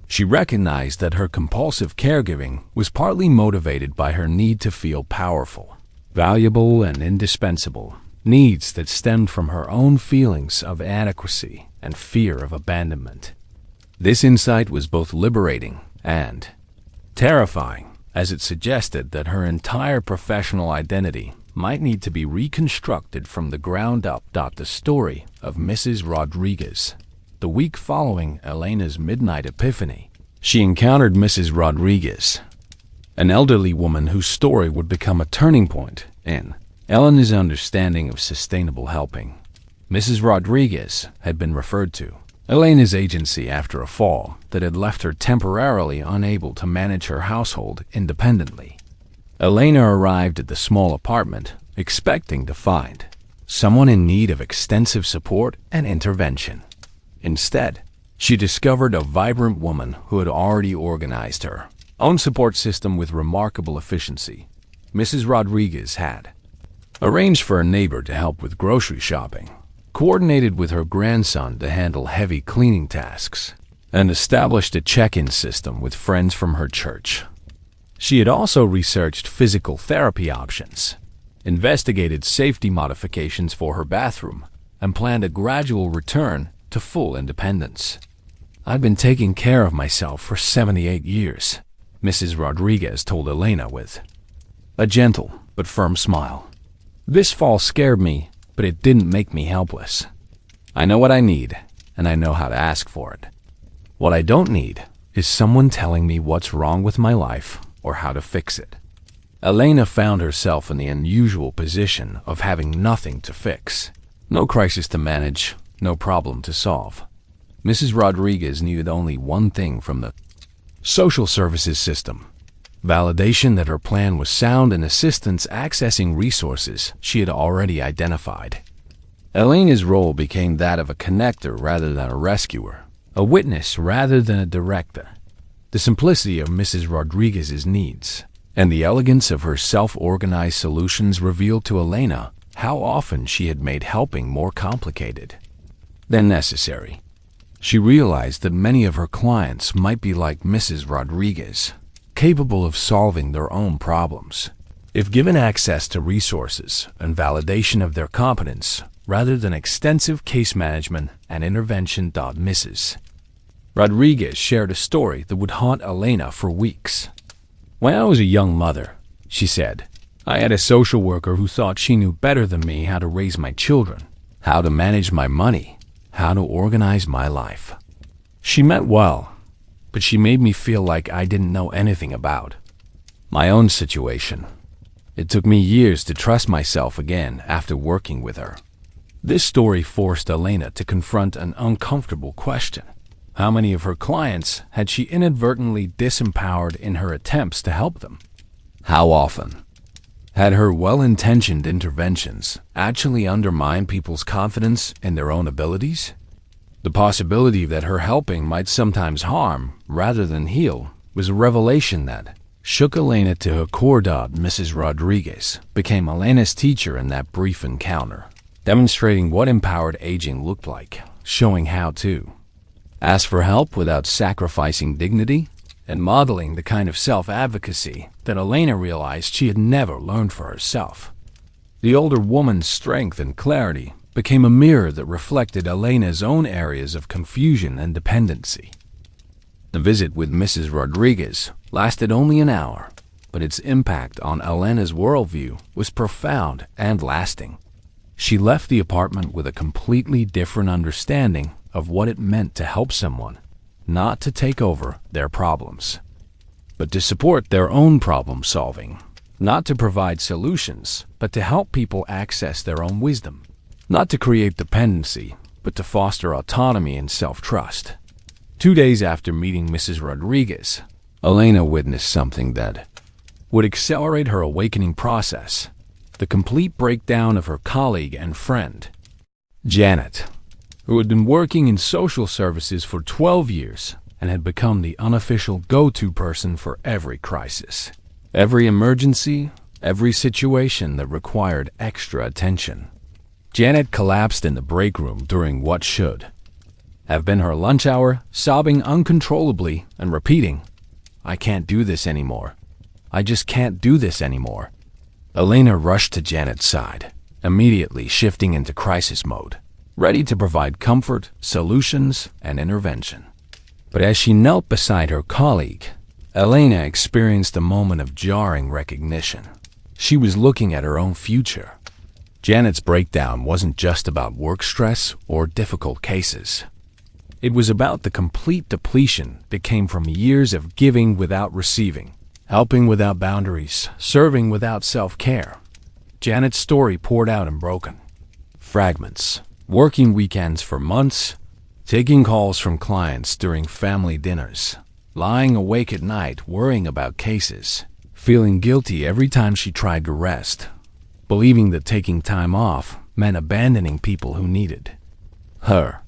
She recognized that her compulsive caregiving was partly motivated by her need to feel powerful, valuable, and indispensable, needs that stemmed from her own feelings of inadequacy and fear of abandonment. This insight was both liberating and terrifying, as it suggested that her entire professional identity might need to be reconstructed from the ground up. The story of Mrs. Rodriguez. The week following Elena's midnight epiphany, she encountered Mrs. Rodriguez, an elderly woman whose story would become a turning point in Elena's understanding of sustainable helping. Mrs. Rodriguez had been referred to Elena's agency after a fall that had left her temporarily unable to manage her household independently. Elena arrived at the small apartment expecting to find someone in need of extensive support and intervention. Instead, she discovered a vibrant woman who had already organized her own support system with remarkable efficiency. Mrs. Rodriguez had arranged for a neighbor to help with grocery shopping, coordinated with her grandson to handle heavy cleaning tasks, and established a check-in system with friends from her church. She had also researched physical therapy options, investigated safety modifications for her bathroom, and planned a gradual return to full independence. "I've been taking care of myself for 78 years, Mrs. Rodriguez told Elena with a gentle but firm smile. "This fall scared me, but it didn't make me helpless. I know what I need, and I know how to ask for it. What I don't need is someone telling me what's wrong with my life or how to fix it." Elena found herself in the unusual position of having nothing to fix, no crisis to manage, no problem to solve. Mrs. Rodriguez needed only one thing from the social services system: validation that her plan was sound and assistance accessing resources she had already identified. Elena's role became that of a connector rather than a rescuer, a witness rather than a director. The simplicity of Mrs. Rodriguez's needs and the elegance of her self-organized solutions revealed to Elena how often she had made helping more complicated than necessary. She realized that many of her clients might be like Mrs. Rodriguez, capable of solving their own problems, if given access to resources and validation of their competence, rather than extensive case management and intervention. Mrs. Rodriguez shared a story that would haunt Elena for weeks. "When I was a young mother," she said, "I had a social worker who thought she knew better than me how to raise my children, how to manage my money, how to organize my life. She meant well, but she made me feel like I didn't know anything about my own situation. It took me years to trust myself again after working with her." This story forced Elena to confront an uncomfortable question. How many of her clients had she inadvertently disempowered in her attempts to help them? How often had her well-intentioned interventions actually undermined people's confidence in their own abilities? The possibility that her helping might sometimes harm rather than heal was a revelation that shook Elena to her core. Mrs. Rodriguez became Elena's teacher in that brief encounter, demonstrating what empowered aging looked like, showing how to ask for help without sacrificing dignity, and modeling the kind of self-advocacy that Elena realized she had never learned for herself. The older woman's strength and clarity became a mirror that reflected Elena's own areas of confusion and dependency. The visit with Mrs. Rodriguez lasted only an hour, but its impact on Elena's worldview was profound and lasting. She left the apartment with a completely different understanding of what it meant to help someone, not to take over their problems, but to support their own problem solving, not to provide solutions, but to help people access their own wisdom, not to create dependency, but to foster autonomy and self-trust. 2 days after meeting Mrs. Rodriguez, Elena witnessed something that would accelerate her awakening process: the complete breakdown of her colleague and friend, Janet, who had been working in social services for 12 years and had become the unofficial go-to person for every crisis, every emergency, every situation that required extra attention. Janet collapsed in the break room during what should have been her lunch hour, sobbing uncontrollably and repeating, "I can't do this anymore. I just can't do this anymore." Elena rushed to Janet's side, immediately shifting into crisis mode, ready to provide comfort, solutions, and intervention. But as she knelt beside her colleague, Elena experienced a moment of jarring recognition. She was looking at her own future. Janet's breakdown wasn't just about work stress or difficult cases. It was about the complete depletion that came from years of giving without receiving, helping without boundaries, serving without self-care. Janet's story poured out in broken fragments, working weekends for months, taking calls from clients during family dinners, lying awake at night worrying about cases, feeling guilty every time she tried to rest, believing that taking time off meant abandoning people who needed her.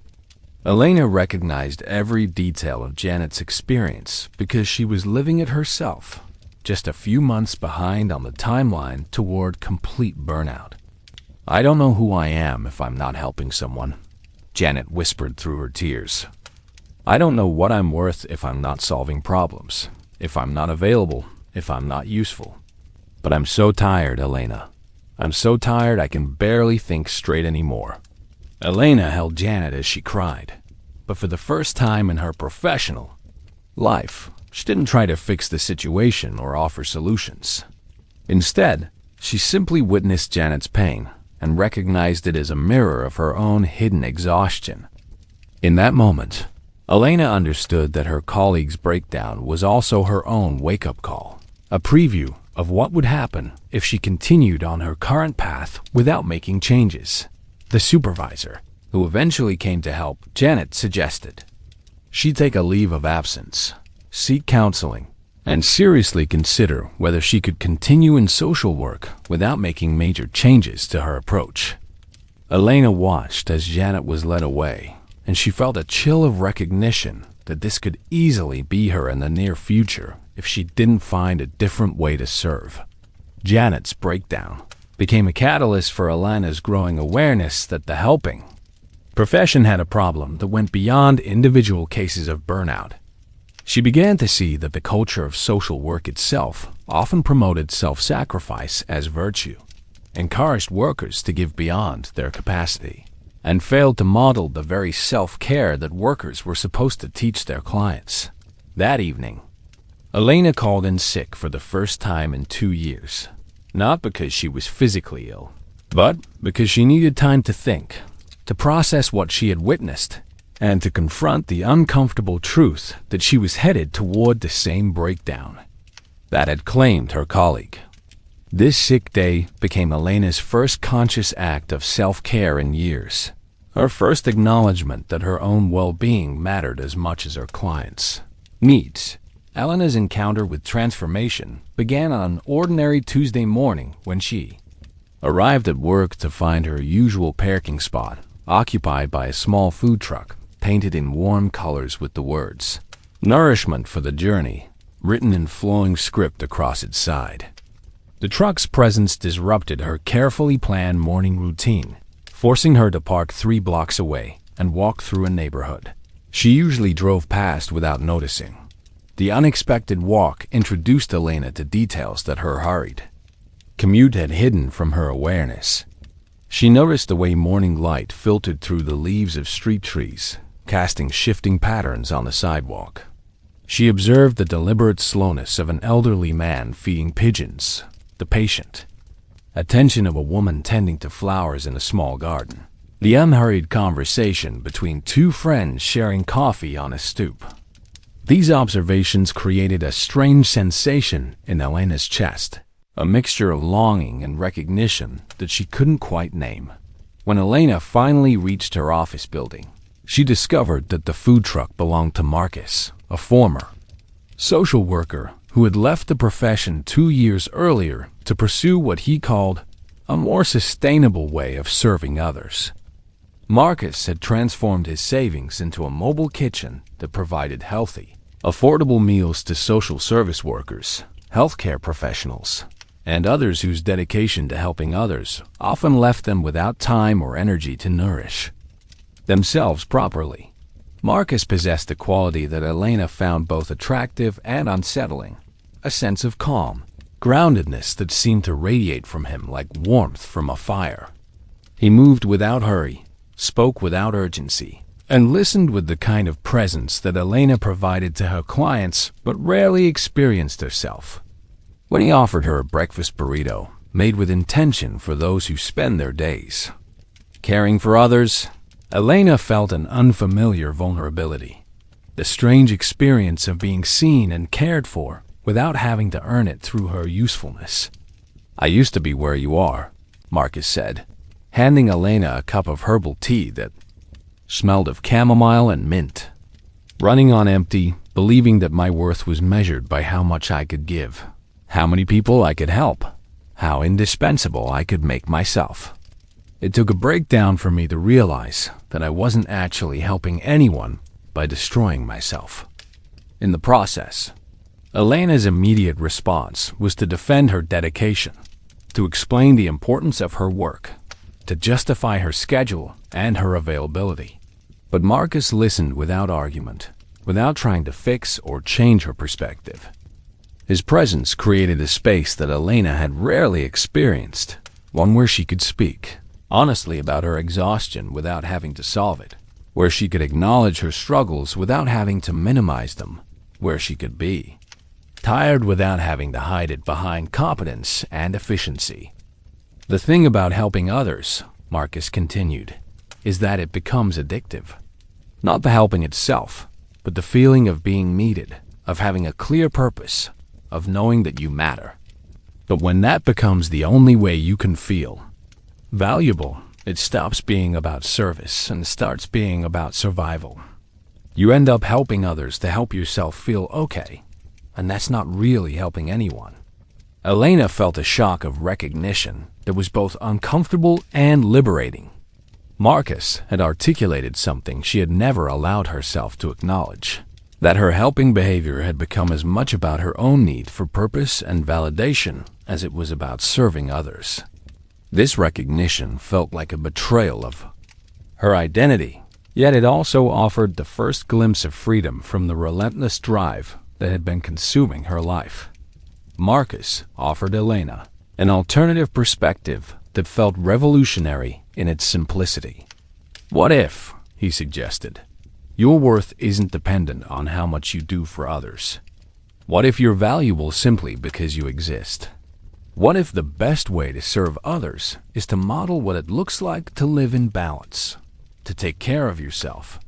Elena recognized every detail of Janet's experience because she was living it herself, just a few months behind on the timeline toward complete burnout. "I don't know who I am if I'm not helping someone," Janet whispered through her tears. "I don't know what I'm worth if I'm not solving problems, if I'm not available, if I'm not useful. But I'm so tired, Elena. I'm so tired I can barely think straight anymore." Elena held Janet as she cried, but for the first time in her professional life, she didn't try to fix the situation or offer solutions. Instead, she simply witnessed Janet's pain and recognized it as a mirror of her own hidden exhaustion. In that moment, Elena understood that her colleague's breakdown was also her own wake-up call, a preview of what would happen if she continued on her current path without making changes. The supervisor, who eventually came to help, Janet suggested she take a leave of absence, seek counseling, and seriously consider whether she could continue in social work without making major changes to her approach. Elena watched as Janet was led away, and she felt a chill of recognition that this could easily be her in the near future if she didn't find a different way to serve. Janet's breakdown became a catalyst for Elena's growing awareness that the helping profession had a problem that went beyond individual cases of burnout. She began to see that the culture of social work itself often promoted self-sacrifice as virtue, encouraged workers to give beyond their capacity, and failed to model the very self-care that workers were supposed to teach their clients. That evening, Elena called in sick for the first time in 2 years, not because she was physically ill, but because she needed time to think, to process what she had witnessed, and to confront the uncomfortable truth that she was headed toward the same breakdown that had claimed her colleague. This sick day became Elena's first conscious act of self-care in years, her first acknowledgement that her own well-being mattered as much as her clients' needs. Elena's encounter with transformation began on an ordinary Tuesday morning when she arrived at work to find her usual parking spot occupied by a small food truck painted in warm colors with the words, "Nourishment for the journey," written in flowing script across its side. The truck's presence disrupted her carefully planned morning routine, forcing her to park 3 blocks away and walk through a neighborhood she usually drove past without noticing. The unexpected walk introduced Elena to details that her hurried commute had hidden from her awareness. She noticed the way morning light filtered through the leaves of street trees, casting shifting patterns on the sidewalk. She observed the deliberate slowness of an elderly man feeding pigeons, the patient attention of a woman tending to flowers in a small garden, the unhurried conversation between two friends sharing coffee on a stoop. These observations created a strange sensation in Elena's chest, a mixture of longing and recognition that she couldn't quite name. When Elena finally reached her office building, she discovered that the food truck belonged to Marcus, a former social worker who had left the profession 2 years earlier to pursue what he called a more sustainable way of serving others. Marcus had transformed his savings into a mobile kitchen that provided healthy, affordable meals to social service workers, healthcare professionals, and others whose dedication to helping others often left them without time or energy to nourish themselves properly. Marcus possessed a quality that Elena found both attractive and unsettling, a sense of calm, groundedness that seemed to radiate from him like warmth from a fire. He moved without hurry, spoke without urgency, and listened with the kind of presence that Elena provided to her clients but rarely experienced herself. When he offered her a breakfast burrito, made with intention for those who spend their days caring for others, Elena felt an unfamiliar vulnerability, the strange experience of being seen and cared for without having to earn it through her usefulness. "I used to be where you are," Marcus said, handing Elena a cup of herbal tea that smelled of chamomile and mint. "Running on empty, believing that my worth was measured by how much I could give, how many people I could help, how indispensable I could make myself. It took a breakdown for me to realize that I wasn't actually helping anyone by destroying myself." In the process, Elena's immediate response was to defend her dedication, to explain the importance of her work, to justify her schedule and her availability. But Marcus listened without argument, without trying to fix or change her perspective. His presence created a space that Elena had rarely experienced, one where she could speak honestly about her exhaustion without having to solve it, where she could acknowledge her struggles without having to minimize them, where she could be tired without having to hide it behind competence and efficiency. "The thing about helping others," Marcus continued, "is that it becomes addictive. Not the helping itself, but the feeling of being needed, of having a clear purpose, of knowing that you matter. But when that becomes the only way you can feel valuable, it stops being about service and starts being about survival. You end up helping others to help yourself feel okay, and that's not really helping anyone." Elena felt a shock of recognition that was both uncomfortable and liberating. Marcus had articulated something she had never allowed herself to acknowledge, that her helping behavior had become as much about her own need for purpose and validation as it was about serving others. This recognition felt like a betrayal of her identity, yet it also offered the first glimpse of freedom from the relentless drive that had been consuming her life. Marcus offered Elena an alternative perspective that felt revolutionary in its simplicity. "What if," he suggested, "your worth isn't dependent on how much you do for others? What if you're valuable simply because you exist? What if the best way to serve others is to model what it looks like to live in balance, to take care of yourself,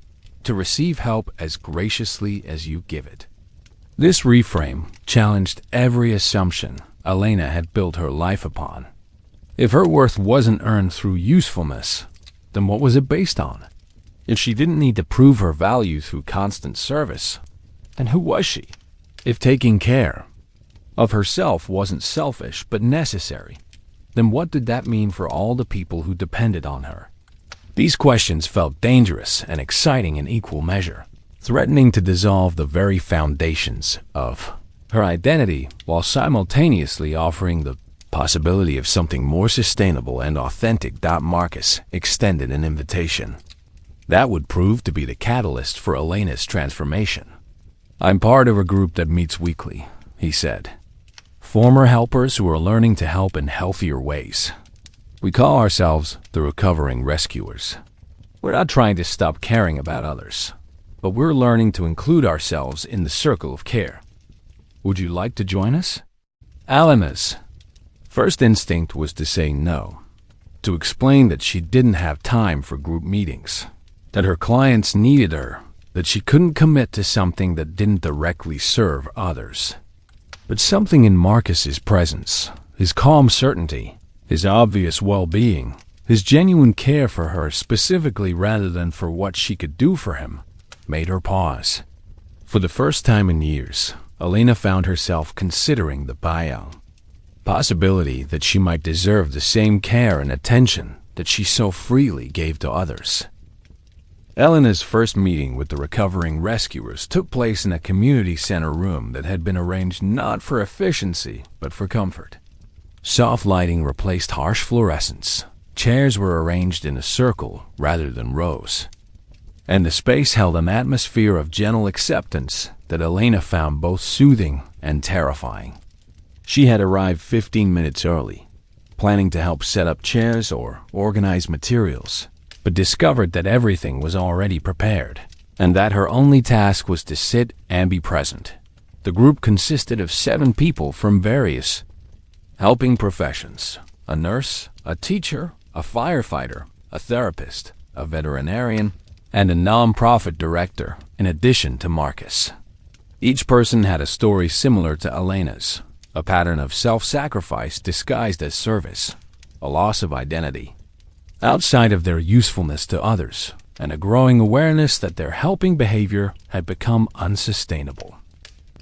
to receive help as graciously as you give it?" This reframe challenged every assumption Elena had built her life upon. If her worth wasn't earned through usefulness, then what was it based on? If she didn't need to prove her value through constant service, then who was she? If taking care of herself wasn't selfish but necessary, then what did that mean for all the people who depended on her? These questions felt dangerous and exciting in equal measure, threatening to dissolve the very foundations of her identity while simultaneously offering the possibility of something more sustainable and authentic. Marcus extended an invitation that would prove to be the catalyst for Elena's transformation. I'm part of a group that meets weekly, he said. Former helpers who are learning to help in healthier ways. We call ourselves the recovering rescuers. We're not trying to stop caring about others, but we're learning to include ourselves in the circle of care. Would you like to join us? Elena's first instinct was to say no, to explain that she didn't have time for group meetings, that her clients needed her, that she couldn't commit to something that didn't directly serve others. But something in Marcus's presence, his calm certainty, his obvious well-being, his genuine care for her specifically rather than for what she could do for him, made her pause. For the first time in years, Elena found herself considering the possibility that she might deserve the same care and attention that she so freely gave to others. Elena's first meeting with the recovering rescuers took place in a community center room that had been arranged not for efficiency, but for comfort. Soft lighting replaced harsh fluorescence. Chairs were arranged in a circle rather than rows, and the space held an atmosphere of gentle acceptance that Elena found both soothing and terrifying. She had arrived 15 minutes early, planning to help set up chairs or organize materials, but discovered that everything was already prepared, and that her only task was to sit and be present. The group consisted of 7 people from various helping professions: a nurse, a teacher, a firefighter, a therapist, a veterinarian, and a non-profit director, in addition to Marcus. Each person had a story similar to Elena's, a pattern of self-sacrifice disguised as service, a loss of identity outside of their usefulness to others, and a growing awareness that their helping behavior had become unsustainable.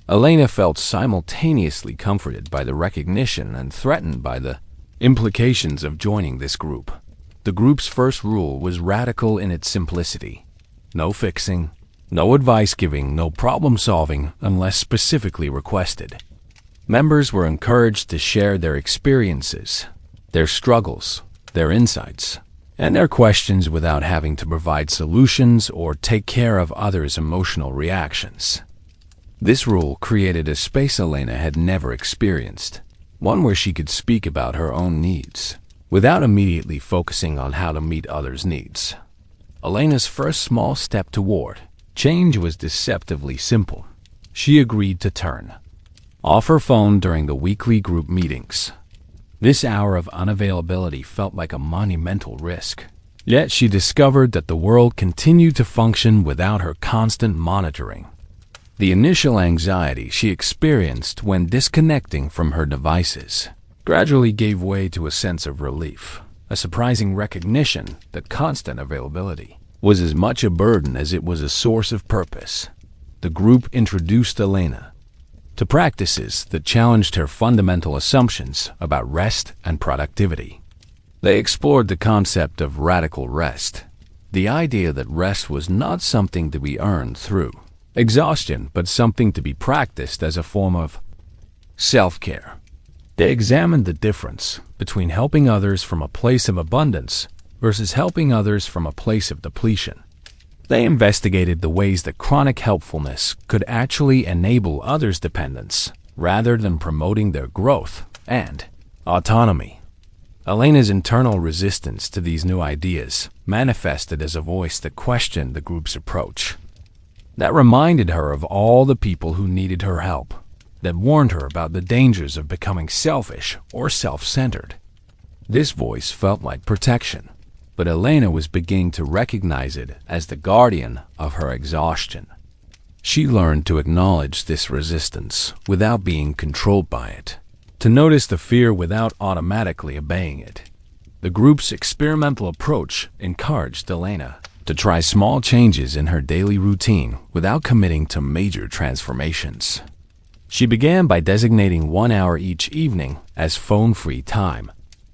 Elena felt simultaneously comforted by the recognition and threatened by the implications of joining this group. The group's first rule was radical in its simplicity: no fixing, no advice giving, no problem solving unless specifically requested. Members were encouraged to share their experiences, their struggles, their insights, and their questions without having to provide solutions or take care of others' emotional reactions. This rule created a space Elena had never experienced, one where she could speak about her own needs, without immediately focusing on how to meet others' needs. Elena's first small step toward change was deceptively simple. She agreed to turn off her phone during the weekly group meetings. This hour of unavailability felt like a monumental risk. Yet she discovered that the world continued to function without her constant monitoring. The initial anxiety she experienced when disconnecting from her devices gradually gave way to a sense of relief, a surprising recognition that constant availability was as much a burden as it was a source of purpose. The group introduced Elena to practices that challenged her fundamental assumptions about rest and productivity. They explored the concept of radical rest, the idea that rest was not something to be earned through exhaustion, but something to be practiced as a form of self-care. They examined the difference between helping others from a place of abundance versus helping others from a place of depletion. They investigated the ways that chronic helpfulness could actually enable others' dependence rather than promoting their growth and autonomy. Elena's internal resistance to these new ideas manifested as a voice that questioned the group's approach, that reminded her of all the people who needed her help, that warned her about the dangers of becoming selfish or self-centered. This voice felt like protection, but Elena was beginning to recognize it as the guardian of her exhaustion. She learned to acknowledge this resistance without being controlled by it, to notice the fear without automatically obeying it. The group's experimental approach encouraged Elena to try small changes in her daily routine without committing to major transformations. She began by designating 1 hour each evening as phone-free time,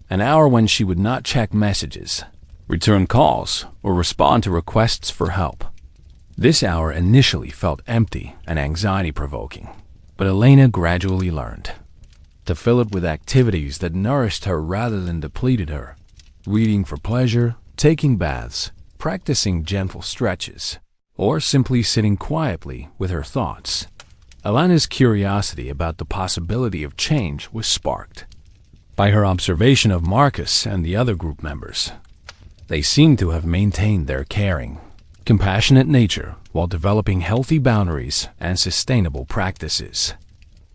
an hour when she would not check messages, return calls, or respond to requests for help. This hour initially felt empty and anxiety-provoking, but Elena gradually learned to fill it with activities that nourished her rather than depleted her: reading for pleasure, taking baths, practicing gentle stretches, or simply sitting quietly with her thoughts. Elena's curiosity about the possibility of change was sparked by her observation of Marcus and the other group members. They seemed to have maintained their caring, compassionate nature while developing healthy boundaries and sustainable practices.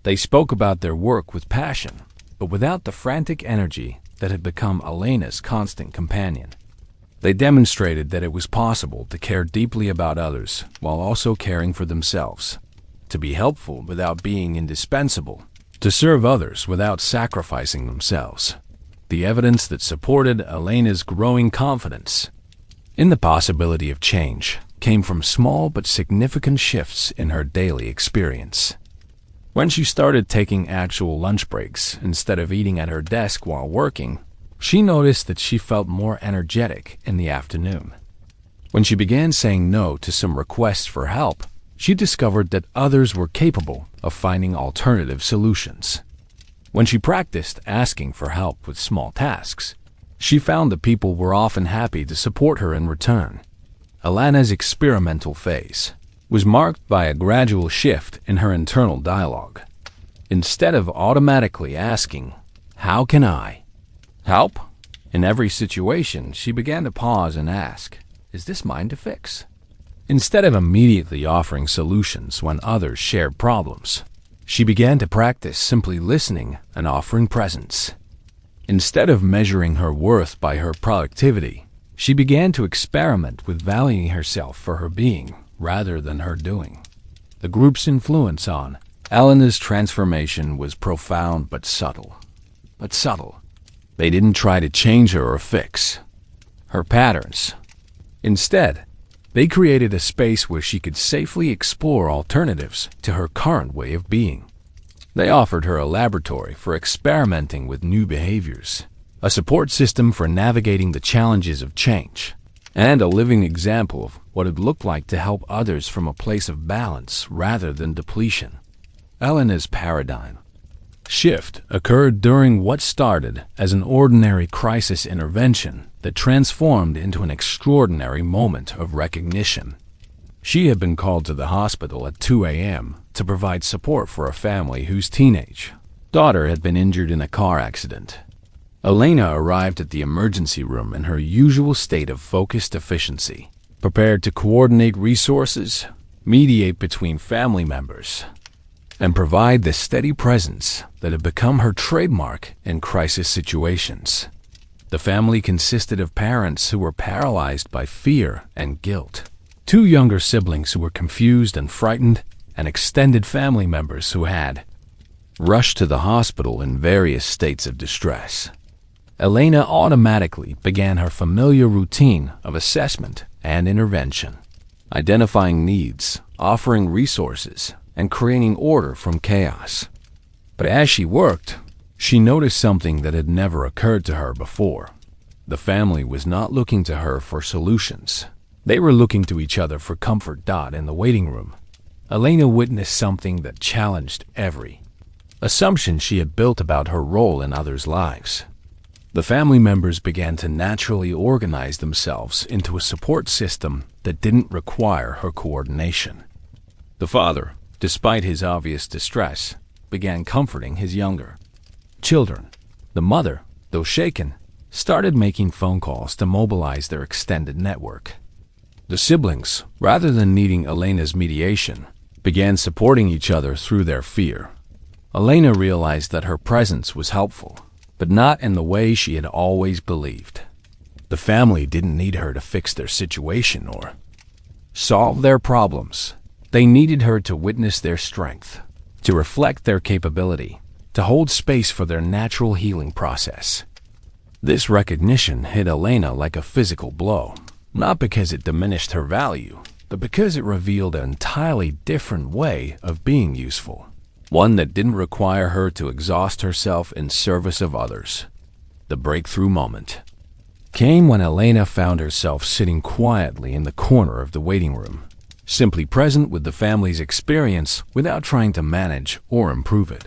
They spoke about their work with passion, but without the frantic energy that had become Elena's constant companion. They demonstrated that it was possible to care deeply about others while also caring for themselves, to be helpful without being indispensable, to serve others without sacrificing themselves. The evidence that supported Elena's growing confidence in the possibility of change came from small but significant shifts in her daily experience. When she started taking actual lunch breaks instead of eating at her desk while working, she noticed that she felt more energetic in the afternoon. When she began saying no to some requests for help, she discovered that others were capable of finding alternative solutions. When she practiced asking for help with small tasks, she found that people were often happy to support her in return. Elena's experimental phase was marked by a gradual shift in her internal dialogue. Instead of automatically asking, "How can I help?" in every situation, she began to pause and ask, "Is this mine to fix?" Instead of immediately offering solutions when others shared problems, she began to practice simply listening and offering presence. Instead of measuring her worth by her productivity, she began to experiment with valuing herself for her being rather than her doing. The group's influence on Elena's transformation was profound but subtle. They didn't try to change her or fix her patterns. Instead, they created a space where she could safely explore alternatives to her current way of being. They offered her a laboratory for experimenting with new behaviors, a support system for navigating the challenges of change, and a living example of what it looked like to help others from a place of balance rather than depletion. Elena's paradigm shift occurred during what started as an ordinary crisis intervention that transformed into an extraordinary moment of recognition. She had been called to the hospital at 2 a.m. to provide support for a family whose teenage daughter had been injured in a car accident. Elena arrived at the emergency room in her usual state of focused efficiency, prepared to coordinate resources, mediate between family members, and provide the steady presence that had become her trademark in crisis situations. The family consisted of parents who were paralyzed by fear and guilt, 2 younger siblings who were confused and frightened, and extended family members who had rushed to the hospital in various states of distress. Elena automatically began her familiar routine of assessment and intervention, identifying needs, offering resources, and creating order from chaos. But as she worked, she noticed something that had never occurred to her before. The family was not looking to her for solutions. They were looking to each other for comfort. In the waiting room, Elena witnessed something that challenged every assumption she had built about her role in others' lives. The family members began to naturally organize themselves into a support system that didn't require her coordination. The father, despite his obvious distress, began comforting his younger children. The mother, though shaken, started making phone calls to mobilize their extended network. The siblings, rather than needing Elena's mediation, began supporting each other through their fear. Elena realized that her presence was helpful, but not in the way she had always believed. The family didn't need her to fix their situation or solve their problems. They needed her to witness their strength, to reflect their capability, to hold space for their natural healing process. This recognition hit Elena like a physical blow, not because it diminished her value, but because it revealed an entirely different way of being useful, one that didn't require her to exhaust herself in service of others. The breakthrough moment came when Elena found herself sitting quietly in the corner of the waiting room, simply present with the family's experience without trying to manage or improve it.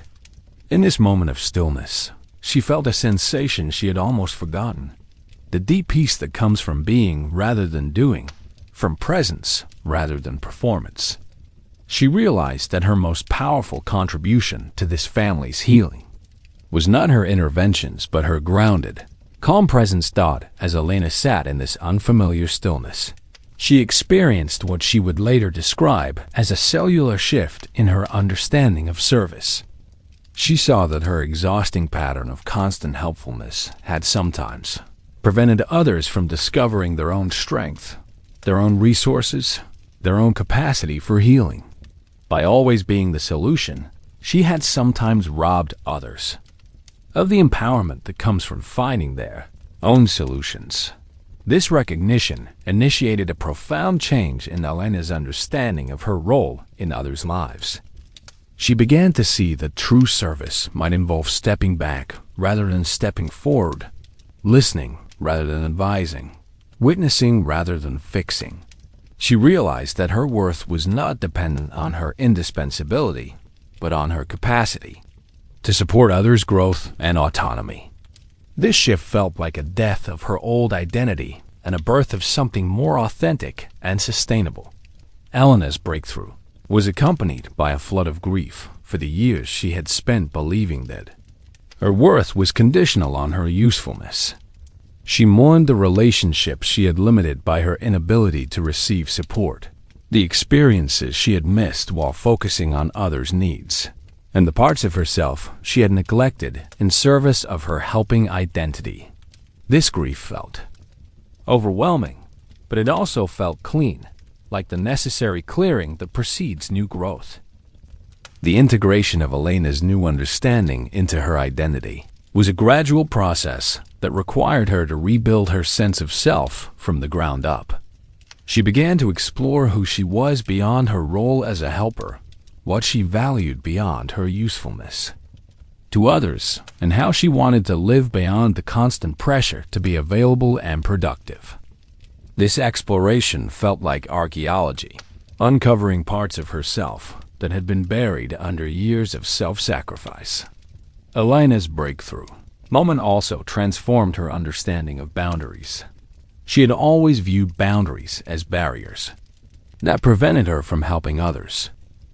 In this moment of stillness, she felt a sensation she had almost forgotten, the deep peace that comes from being rather than doing, from presence rather than performance. She realized that her most powerful contribution to this family's healing was not her interventions but her grounded, calm presence. As Elena sat in this unfamiliar stillness, she experienced what she would later describe as a cellular shift in her understanding of service. She saw that her exhausting pattern of constant helpfulness had sometimes prevented others from discovering their own strength, their own resources, their own capacity for healing. By always being the solution, she had sometimes robbed others of the empowerment that comes from finding their own solutions. This recognition initiated a profound change in Elena's understanding of her role in others' lives. She began to see that true service might involve stepping back rather than stepping forward, listening rather than advising, witnessing rather than fixing. She realized that her worth was not dependent on her indispensability, but on her capacity to support others' growth and autonomy. This shift felt like a death of her old identity and a birth of something more authentic and sustainable. Elena's breakthrough was accompanied by a flood of grief for the years she had spent believing that her worth was conditional on her usefulness. She mourned the relationships she had limited by her inability to receive support, the experiences she had missed while focusing on others' needs, and the parts of herself she had neglected in service of her helping identity. This grief felt overwhelming, but it also felt clean, like the necessary clearing that precedes new growth. The integration of Elena's new understanding into her identity was a gradual process that required her to rebuild her sense of self from the ground up. She began to explore who she was beyond her role as a helper, what she valued beyond her usefulness to others, and how she wanted to live beyond the constant pressure to be available and productive. This exploration felt like archaeology, uncovering parts of herself that had been buried under years of self-sacrifice. Elena's breakthrough moment also transformed her understanding of boundaries. She had always viewed boundaries as barriers that prevented her from helping others,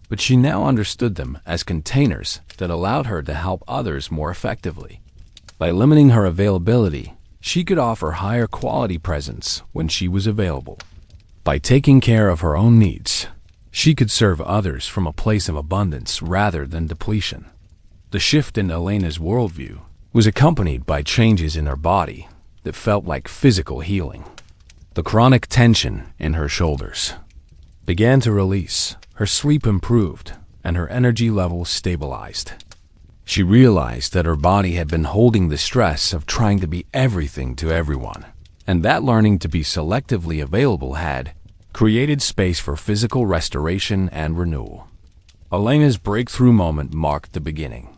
but she now understood them as containers that allowed her to help others more effectively. By limiting her availability, she could offer higher quality presence when she was available. By taking care of her own needs, she could serve others from a place of abundance rather than depletion. The shift in Elena's worldview was accompanied by changes in her body that felt like physical healing. The chronic tension in her shoulders began to release, her sleep improved, and her energy levels stabilized. She realized that her body had been holding the stress of trying to be everything to everyone, and that learning to be selectively available had created space for physical restoration and renewal. Elena's breakthrough moment marked the beginning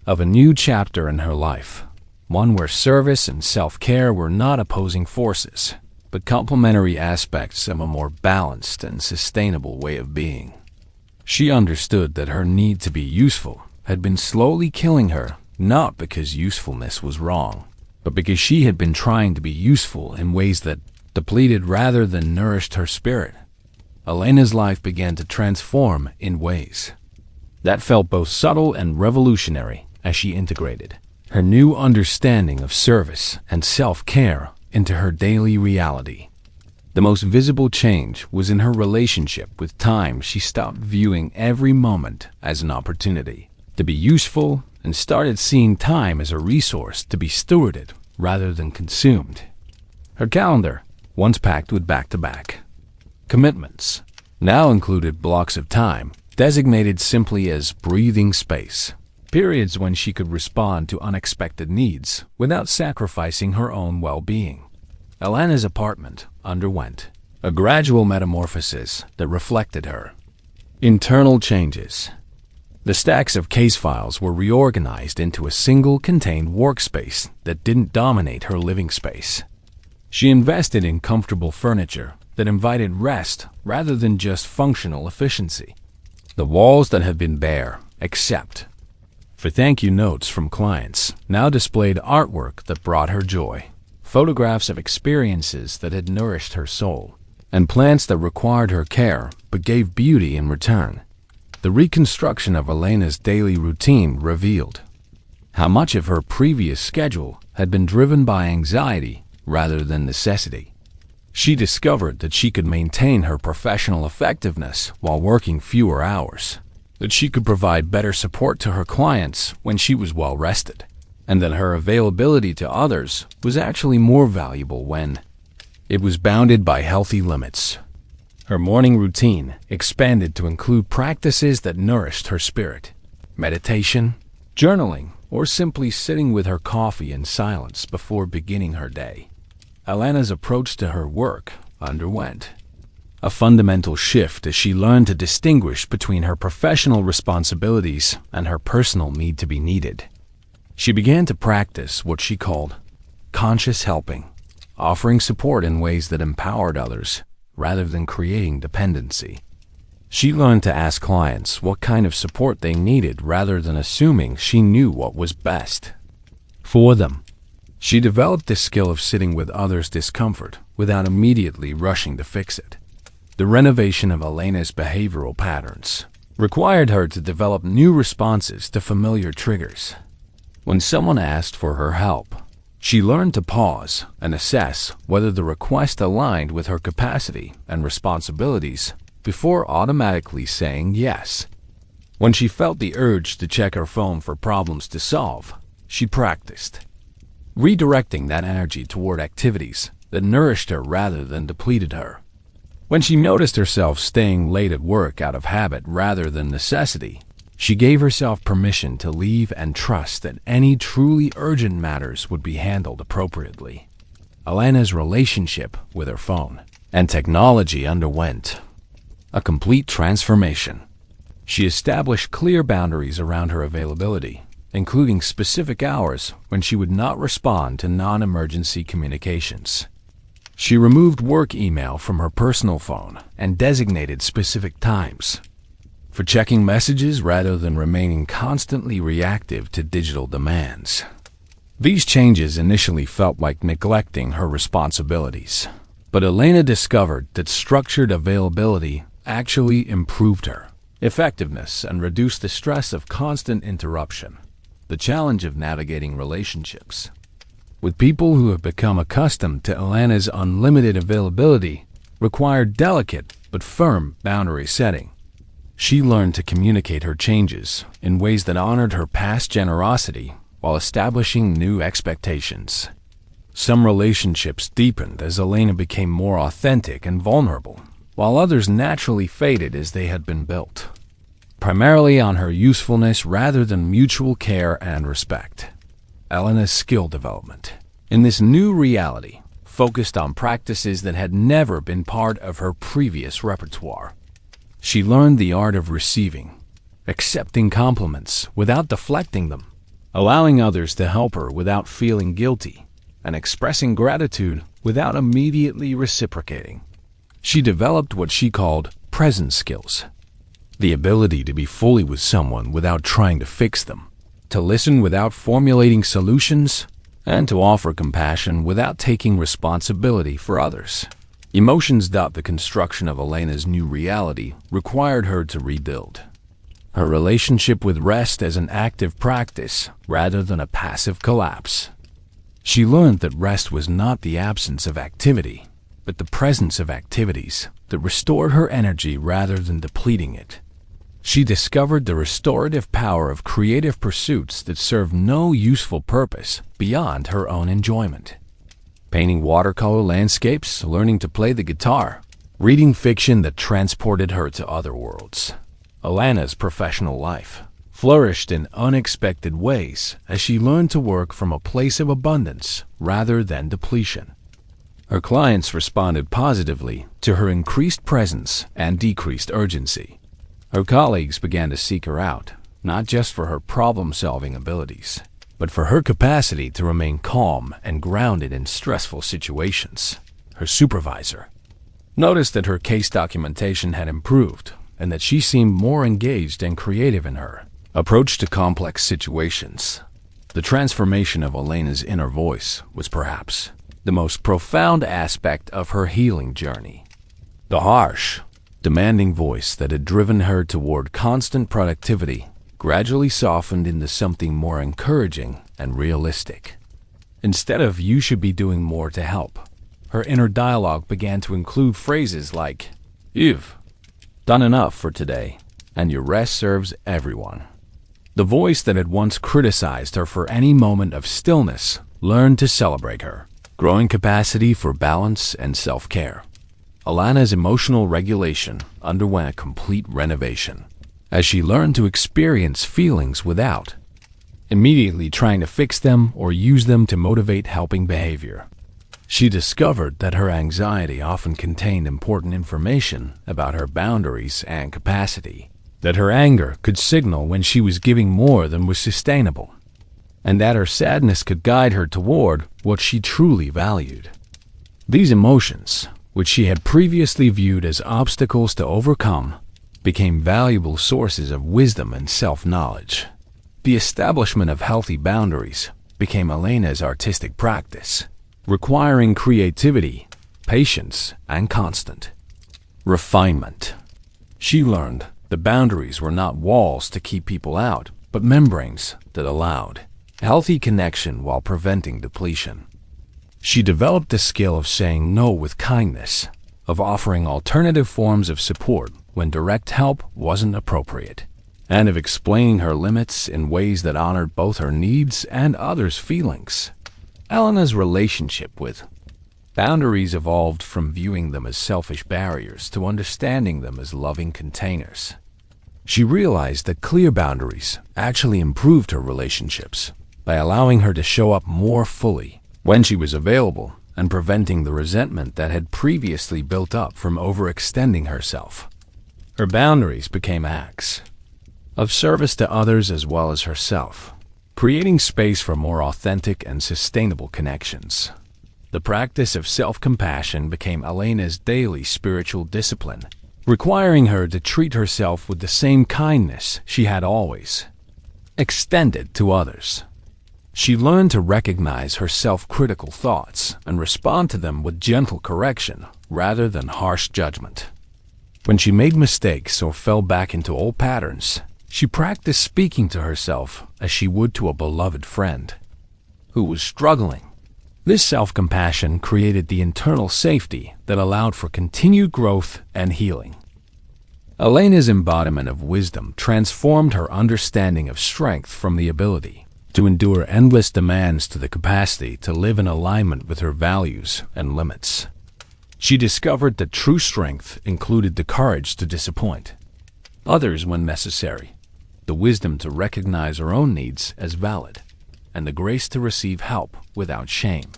of a new chapter in her life, one where service and self-care were not opposing forces, but complementary aspects of a more balanced and sustainable way of being. She understood that her need to be useful had been slowly killing her, not because usefulness was wrong, but because she had been trying to be useful in ways that depleted rather than nourished her spirit. Elena's life began to transform in ways that felt both subtle and revolutionary as she integrated her new understanding of service and self-care into her daily reality. The most visible change was in her relationship with time. She stopped viewing every moment as an opportunity to be useful and started seeing time as a resource to be stewarded rather than consumed. Her calendar, once packed with back-to-back commitments, now included blocks of time designated simply as breathing space, periods when she could respond to unexpected needs without sacrificing her own well-being. Elena's apartment underwent a gradual metamorphosis that reflected her internal changes. The stacks of case files were reorganized into a single contained workspace that didn't dominate her living space. She invested in comfortable furniture that invited rest rather than just functional efficiency. The walls that had been bare, except for thank you notes from clients, now displayed artwork that brought her joy, photographs of experiences that had nourished her soul, and plants that required her care but gave beauty in return. The reconstruction of Elena's daily routine revealed how much of her previous schedule had been driven by anxiety rather than necessity. She discovered that she could maintain her professional effectiveness while working fewer hours, that she could provide better support to her clients when she was well rested, and that her availability to others was actually more valuable when it was bounded by healthy limits. Her morning routine expanded to include practices that nourished her spirit: meditation, journaling, or simply sitting with her coffee in silence before beginning her day. Elena's approach to her work underwent a fundamental shift as she learned to distinguish between her professional responsibilities and her personal need to be needed. She began to practice what she called conscious helping, offering support in ways that empowered others rather than creating dependency. She learned to ask clients what kind of support they needed rather than assuming she knew what was best for them. She developed the skill of sitting with others' discomfort without immediately rushing to fix it. The renovation of Elena's behavioral patterns required her to develop new responses to familiar triggers. When someone asked for her help, she learned to pause and assess whether the request aligned with her capacity and responsibilities before automatically saying yes. When she felt the urge to check her phone for problems to solve, she practiced redirecting that energy toward activities that nourished her rather than depleted her. When she noticed herself staying late at work out of habit rather than necessity, she gave herself permission to leave and trust that any truly urgent matters would be handled appropriately. Elena's relationship with her phone and technology underwent a complete transformation. She established clear boundaries around her availability, including specific hours when she would not respond to non-emergency communications. She removed work email from her personal phone and designated specific times for checking messages rather than remaining constantly reactive to digital demands. These changes initially felt like neglecting her responsibilities, but Elena discovered that structured availability actually improved her effectiveness and reduced the stress of constant interruption. The challenge of navigating relationships with people who have become accustomed to Elena's unlimited availability required delicate but firm boundary setting. She learned to communicate her changes in ways that honored her past generosity while establishing new expectations. Some relationships deepened as Elena became more authentic and vulnerable, while others naturally faded as they had been built primarily on her usefulness rather than mutual care and respect. Elena's skill development in this new reality focused on practices that had never been part of her previous repertoire. She learned the art of receiving, accepting compliments without deflecting them, allowing others to help her without feeling guilty, and expressing gratitude without immediately reciprocating. She developed what she called presence skills, the ability to be fully with someone without trying to fix them, to listen without formulating solutions, and to offer compassion without taking responsibility for others. Emotions. The construction of Elena's new reality required her to rebuild her relationship with rest as an active practice rather than a passive collapse. She learned that rest was not the absence of activity, but the presence of activities that restored her energy rather than depleting it. She discovered the restorative power of creative pursuits that serve no useful purpose beyond her own enjoyment. Painting watercolor landscapes, learning to play the guitar, reading fiction that transported her to other worlds. Elena's professional life flourished in unexpected ways as she learned to work from a place of abundance rather than depletion. Her clients responded positively to her increased presence and decreased urgency. Her colleagues began to seek her out, not just for her problem-solving abilities, but for her capacity to remain calm and grounded in stressful situations. Her supervisor noticed that her case documentation had improved and that she seemed more engaged and creative in her approach to complex situations. The transformation of Elena's inner voice was perhaps the most profound aspect of her healing journey. The harsh, demanding voice that had driven her toward constant productivity gradually softened into something more encouraging and realistic. Instead of "you should be doing more to help," her inner dialogue began to include phrases like, "You've done enough for today, and your rest serves everyone." The voice that had once criticized her for any moment of stillness learned to celebrate her growing capacity for balance and self-care. Alana's emotional regulation underwent a complete renovation as she learned to experience feelings without immediately trying to fix them or use them to motivate helping behavior. She discovered that her anxiety often contained important information about her boundaries and capacity, that her anger could signal when she was giving more than was sustainable, and that her sadness could guide her toward what she truly valued. These emotions, which she had previously viewed as obstacles to overcome, became valuable sources of wisdom and self-knowledge. The establishment of healthy boundaries became Elena's artistic practice, requiring creativity, patience, and constant refinement. She learned the boundaries were not walls to keep people out, but membranes that allowed healthy connection while preventing depletion. She developed the skill of saying no with kindness, of offering alternative forms of support when direct help wasn't appropriate, and of explaining her limits in ways that honored both her needs and others' feelings. Elena's relationship with boundaries evolved from viewing them as selfish barriers to understanding them as loving containers. She realized that clear boundaries actually improved her relationships by allowing her to show up more fully when she was available and preventing the resentment that had previously built up from overextending herself. Her boundaries became acts of service to others as well as herself, creating space for more authentic and sustainable connections. The practice of self-compassion became Elena's daily spiritual discipline, requiring her to treat herself with the same kindness she had always extended to others. She learned to recognize her self-critical thoughts and respond to them with gentle correction rather than harsh judgment. When she made mistakes or fell back into old patterns, she practiced speaking to herself as she would to a beloved friend who was struggling. This self-compassion created the internal safety that allowed for continued growth and healing. Elena's embodiment of wisdom transformed her understanding of strength from the ability to endure endless demands to the capacity to live in alignment with her values and limits. She discovered that true strength included the courage to disappoint others when necessary, the wisdom to recognize her own needs as valid, and the grace to receive help without shame.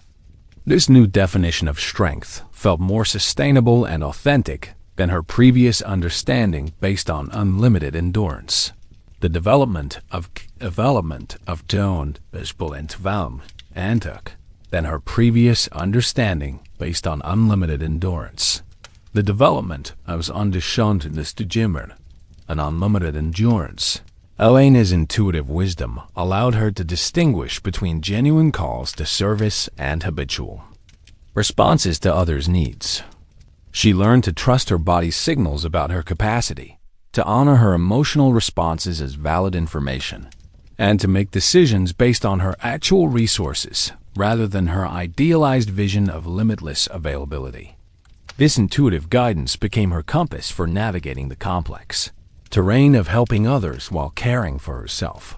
This new definition of strength felt more sustainable and authentic than her previous understanding based on unlimited endurance. The development of tone than her previous understanding based on unlimited endurance. The development of an unlimited endurance. Elena's intuitive wisdom allowed her to distinguish between genuine calls to service and habitual responses to others' needs. She learned to trust her body's signals about her capacity, to honor her emotional responses as valid information, and to make decisions based on her actual resources rather than her idealized vision of limitless availability. This intuitive guidance became her compass for navigating the complex terrain of helping others while caring for herself.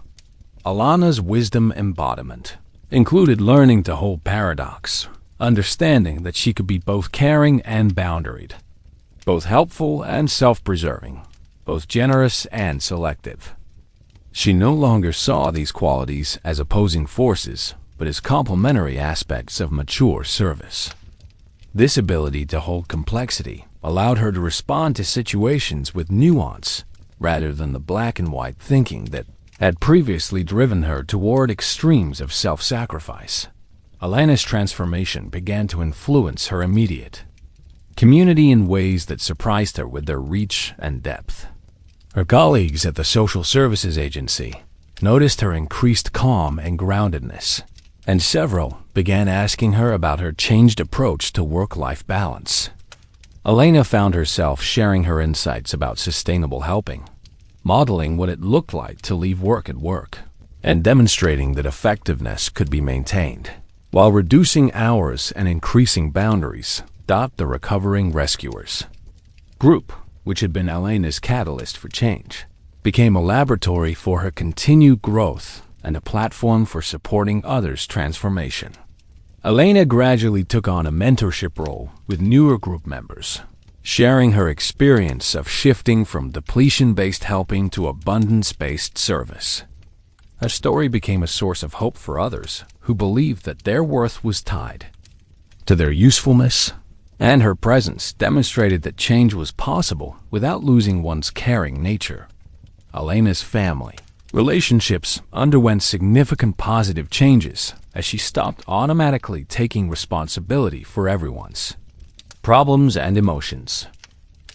Alana's wisdom embodiment included learning to hold paradox, understanding that she could be both caring and boundaried, both helpful and self-preserving, both generous and selective. She no longer saw these qualities as opposing forces, but as complementary aspects of mature service. This ability to hold complexity allowed her to respond to situations with nuance rather than the black and white thinking that had previously driven her toward extremes of self-sacrifice. Elena's transformation began to influence her immediate community in ways that surprised her with their reach and depth. Her colleagues at the social services agency noticed her increased calm and groundedness, and several began asking her about her changed approach to work-life balance. Elena found herself sharing her insights about sustainable helping, modeling what it looked like to leave work at work, and demonstrating that effectiveness could be maintained while reducing hours and increasing boundaries. The recovering rescuers group, which had been Elena's catalyst for change, became a laboratory for her continued growth and a platform for supporting others' transformation. Elena gradually took on a mentorship role with newer group members, sharing her experience of shifting from depletion-based helping to abundance-based service. Her story became a source of hope for others who believed that their worth was tied to their usefulness, and her presence demonstrated that change was possible without losing one's caring nature. Elena's family relationships underwent significant positive changes as she stopped automatically taking responsibility for everyone's problems and emotions.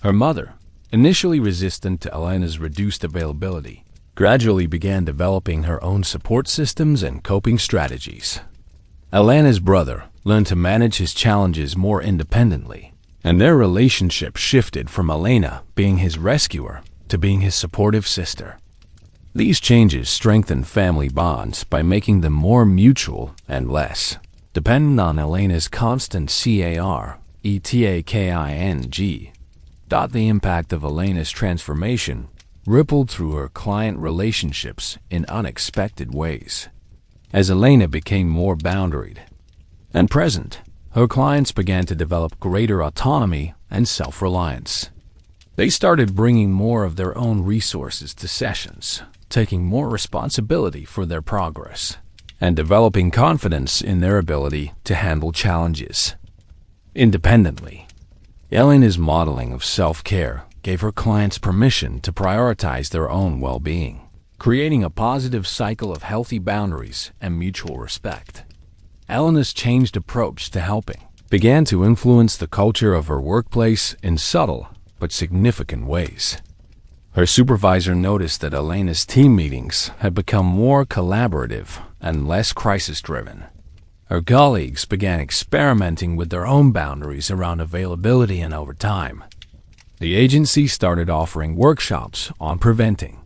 Her mother, initially resistant to Elena's reduced availability, gradually began developing her own support systems and coping strategies. Elena's brother learned to manage his challenges more independently, and their relationship shifted from Elena being his rescuer to being his supportive sister. These changes strengthened family bonds by making them more mutual and less dependent on Elena's constant care. The impact of Elena's transformation rippled through her client relationships in unexpected ways. As Elena became more boundaried and present, her clients began to develop greater autonomy and self-reliance. They started bringing more of their own resources to sessions, taking more responsibility for their progress, and developing confidence in their ability to handle challenges independently. Elena's modeling of self-care gave her clients permission to prioritize their own well-being, creating a positive cycle of healthy boundaries and mutual respect. Elena's changed approach to helping began to influence the culture of her workplace in subtle but significant ways. Her supervisor noticed that Elena's team meetings had become more collaborative and less crisis-driven. Her colleagues began experimenting with their own boundaries around availability and overtime. The agency started offering workshops on preventing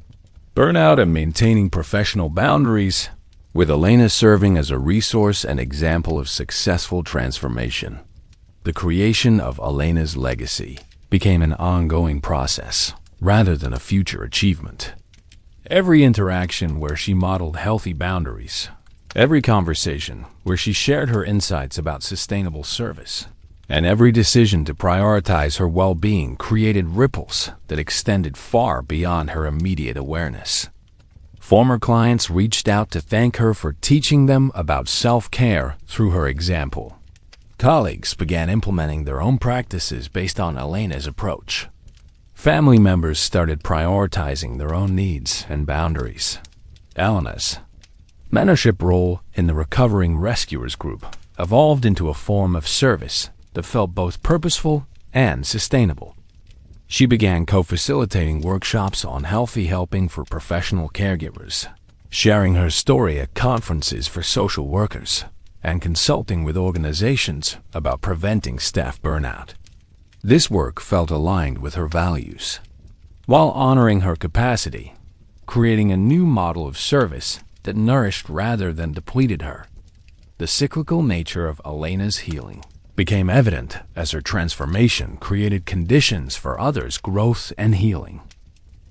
burnout and maintaining professional boundaries, with Elena serving as a resource and example of successful transformation. The creation of Elena's legacy became an ongoing process rather than a future achievement. Every interaction where she modeled healthy boundaries, every conversation where she shared her insights about sustainable service, and every decision to prioritize her well-being created ripples that extended far beyond her immediate awareness. Former clients reached out to thank her for teaching them about self-care through her example. Colleagues began implementing their own practices based on Elena's approach. Family members started prioritizing their own needs and boundaries. Elena's mentorship role in the recovering rescuers group evolved into a form of service that felt both purposeful and sustainable. She began co-facilitating workshops on healthy helping for professional caregivers, sharing her story at conferences for social workers, and consulting with organizations about preventing staff burnout. This work felt aligned with her values, while honoring her capacity, creating a new model of service that nourished rather than depleted her. The cyclical nature of Elena's healing became evident as her transformation created conditions for others' growth and healing.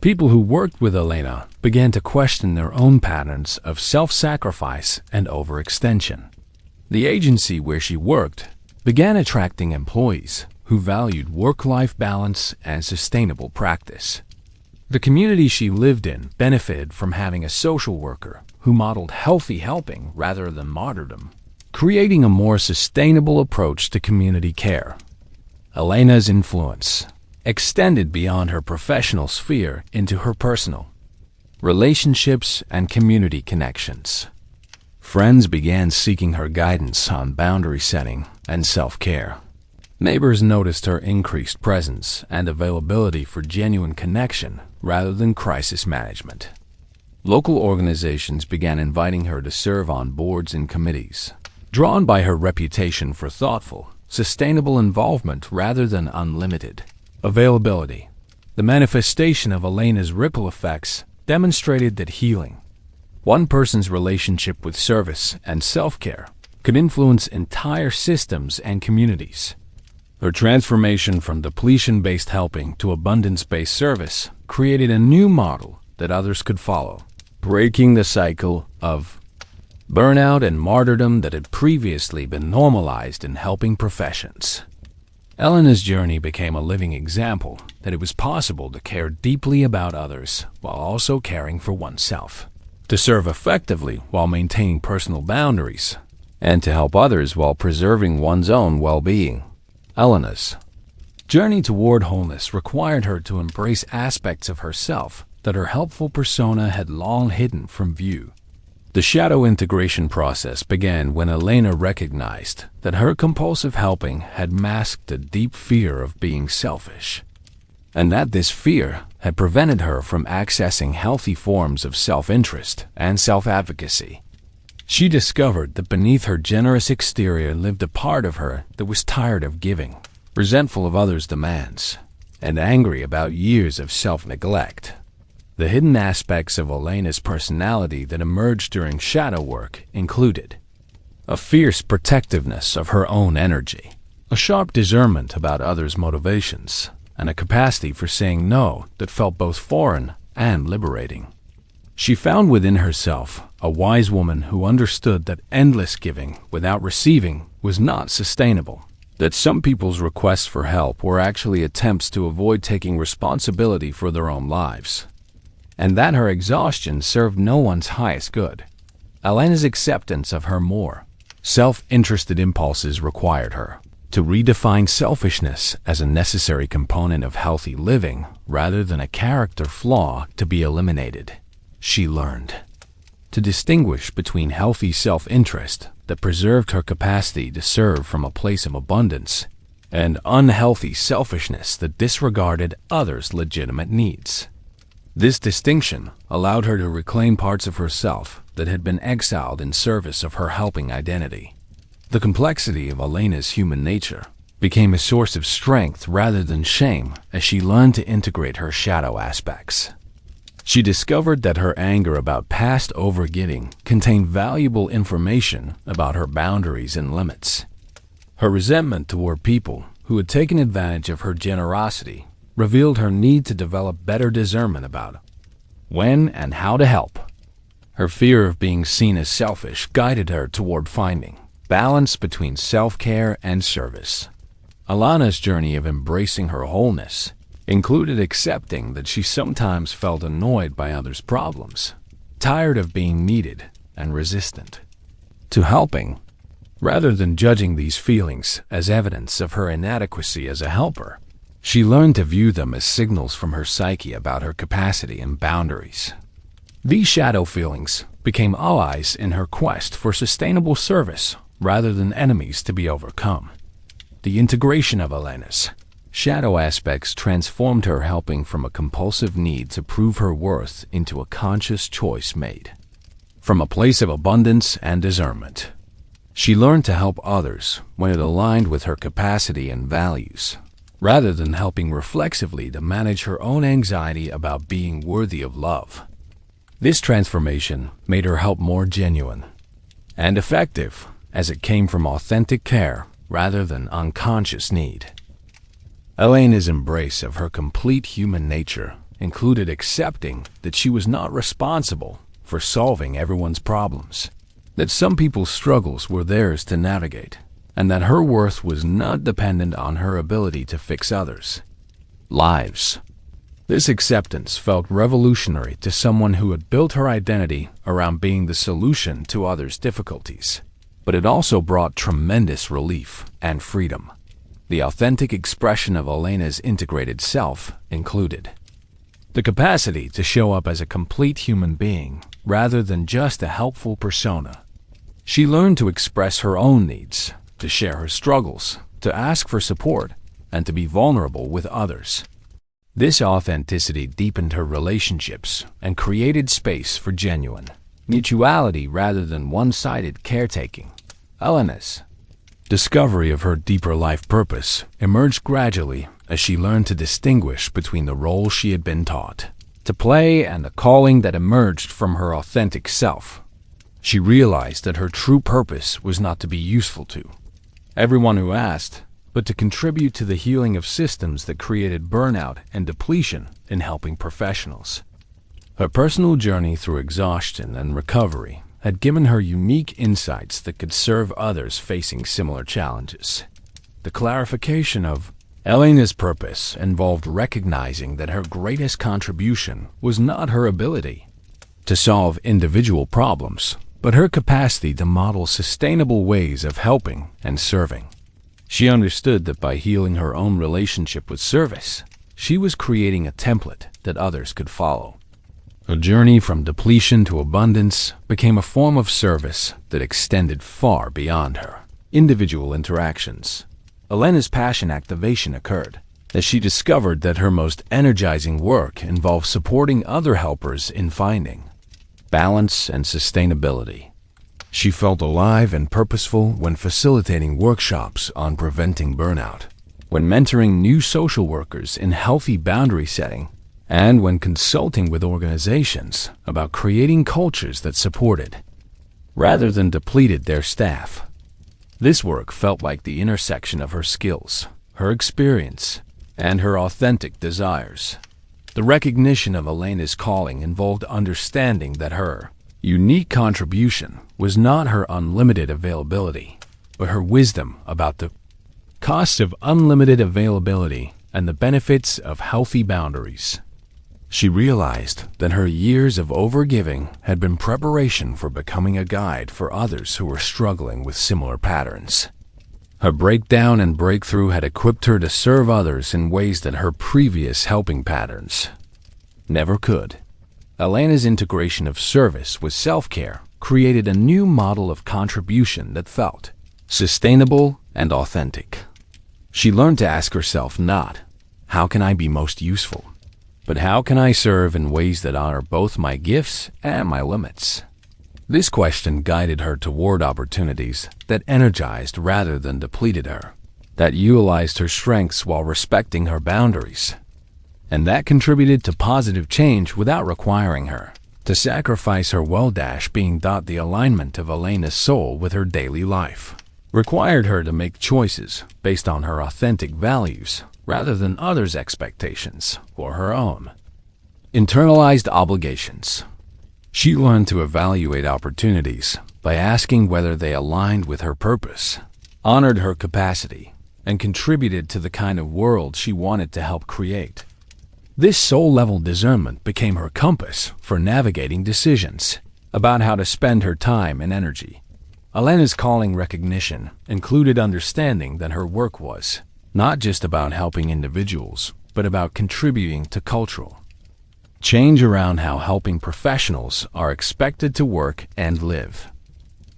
People who worked with Elena began to question their own patterns of self-sacrifice and overextension. The agency where she worked began attracting employees who valued work-life balance and sustainable practice. The community she lived in benefited from having a social worker who modeled healthy helping rather than martyrdom, creating a more sustainable approach to community care. Elena's influence extended beyond her professional sphere into her personal relationships and community connections. Friends began seeking her guidance on boundary setting and self-care. Neighbors noticed her increased presence and availability for genuine connection rather than crisis management. Local organizations began inviting her to serve on boards and committees, drawn by her reputation for thoughtful sustainable involvement rather than unlimited availability. The manifestation of Elena's ripple effects demonstrated that healing, one person's relationship with service and self-care, could influence entire systems and communities. Her transformation from depletion-based helping to abundance-based service created a new model that others could follow, breaking the cycle of burnout and martyrdom that had previously been normalized in helping professions. Elena's journey became a living example that it was possible to care deeply about others while also caring for oneself, to serve effectively while maintaining personal boundaries, and to help others while preserving one's own well-being. Elena's journey toward wholeness required her to embrace aspects of herself that her helpful persona had long hidden from view. The shadow integration process began when Elena recognized that her compulsive helping had masked a deep fear of being selfish, and that this fear had prevented her from accessing healthy forms of self-interest and self-advocacy. She discovered that beneath her generous exterior lived a part of her that was tired of giving, resentful of others' demands, and angry about years of self-neglect. The hidden aspects of Elena's personality that emerged during shadow work included a fierce protectiveness of her own energy, a sharp discernment about others' motivations, and a capacity for saying no that felt both foreign and liberating. She found within herself a wise woman who understood that endless giving without receiving was not sustainable, that some people's requests for help were actually attempts to avoid taking responsibility for their own lives, and that her exhaustion served no one's highest good. Elena's acceptance of her more self-interested impulses required her to redefine selfishness as a necessary component of healthy living rather than a character flaw to be eliminated. She learned to distinguish between healthy self-interest that preserved her capacity to serve from a place of abundance and unhealthy selfishness that disregarded others' legitimate needs. This distinction allowed her to reclaim parts of herself that had been exiled in service of her helping identity. The complexity of Elena's human nature became a source of strength rather than shame as she learned to integrate her shadow aspects. She discovered that her anger about past overgiving contained valuable information about her boundaries and limits. Her resentment toward people who had taken advantage of her generosity revealed her need to develop better discernment about when and how to help. Her fear of being seen as selfish guided her toward finding balance between self-care and service. Elena's journey of embracing her wholeness included accepting that she sometimes felt annoyed by others' problems, tired of being needed, and resistant to helping, rather than judging these feelings as evidence of her inadequacy as a helper. She learned to view them as signals from her psyche about her capacity and boundaries. These shadow feelings became allies in her quest for sustainable service rather than enemies to be overcome. The integration of Elena's shadow aspects transformed her helping from a compulsive need to prove her worth into a conscious choice made from a place of abundance and discernment. She learned to help others when it aligned with her capacity and values, rather than helping reflexively to manage her own anxiety about being worthy of love. This transformation made her help more genuine and effective as it came from authentic care rather than unconscious need. Elena's embrace of her complete human nature included accepting that she was not responsible for solving everyone's problems, that some people's struggles were theirs to navigate, and that her worth was not dependent on her ability to fix others' lives. This acceptance felt revolutionary to someone who had built her identity around being the solution to others' difficulties, but it also brought tremendous relief and freedom. The authentic expression of Elena's integrated self included the capacity to show up as a complete human being rather than just a helpful persona. She learned to express her own needs, to share her struggles, to ask for support, and to be vulnerable with others. This authenticity deepened her relationships and created space for genuine mutuality rather than one-sided caretaking. Elena's Discovery of her deeper life purpose emerged gradually as she learned to distinguish between the role she had been taught to play and the calling that emerged from her authentic self. She realized that her true purpose was not to be useful to everyone who asked, but to contribute to the healing of systems that created burnout and depletion in helping professionals. Her personal journey through exhaustion and recovery had given her unique insights that could serve others facing similar challenges. The clarification of Elena's purpose involved recognizing that her greatest contribution was not her ability to solve individual problems, but her capacity to model sustainable ways of helping and serving. She understood that by healing her own relationship with service, she was creating a template that others could follow. Her journey from depletion to abundance became a form of service that extended far beyond her individual interactions. Elena's passion activation occurred as she discovered that her most energizing work involved supporting other helpers in finding balance and sustainability. She felt alive and purposeful when facilitating workshops on preventing burnout, when mentoring new social workers in healthy boundary setting, and when consulting with organizations about creating cultures that supported, rather than depleted, their staff. This work felt like the intersection of her skills, her experience, and her authentic desires. The recognition of Elena's calling involved understanding that her unique contribution was not her unlimited availability, but her wisdom about the costs of unlimited availability and the benefits of healthy boundaries. She realized that her years of overgiving had been preparation for becoming a guide for others who were struggling with similar patterns. Her breakdown and breakthrough had equipped her to serve others in ways that her previous helping patterns never could. Elena's integration of service with self-care created a new model of contribution that felt sustainable and authentic. She learned to ask herself not, "How can I be most useful?" but "How can I serve in ways that honor both my gifts and my limits?" This question guided her toward opportunities that energized rather than depleted her, that utilized her strengths while respecting her boundaries, and that contributed to positive change without requiring her to sacrifice her well-being. The alignment of Elena's soul with her daily life required her to make choices based on her authentic values rather than others' expectations or her own internalized obligations. She learned to evaluate opportunities by asking whether they aligned with her purpose, honored her capacity, and contributed to the kind of world she wanted to help create. This soul-level discernment became her compass for navigating decisions about how to spend her time and energy. Elena's calling recognition included understanding that her work was not just about helping individuals, but about contributing to cultural change around how helping professionals are expected to work and live.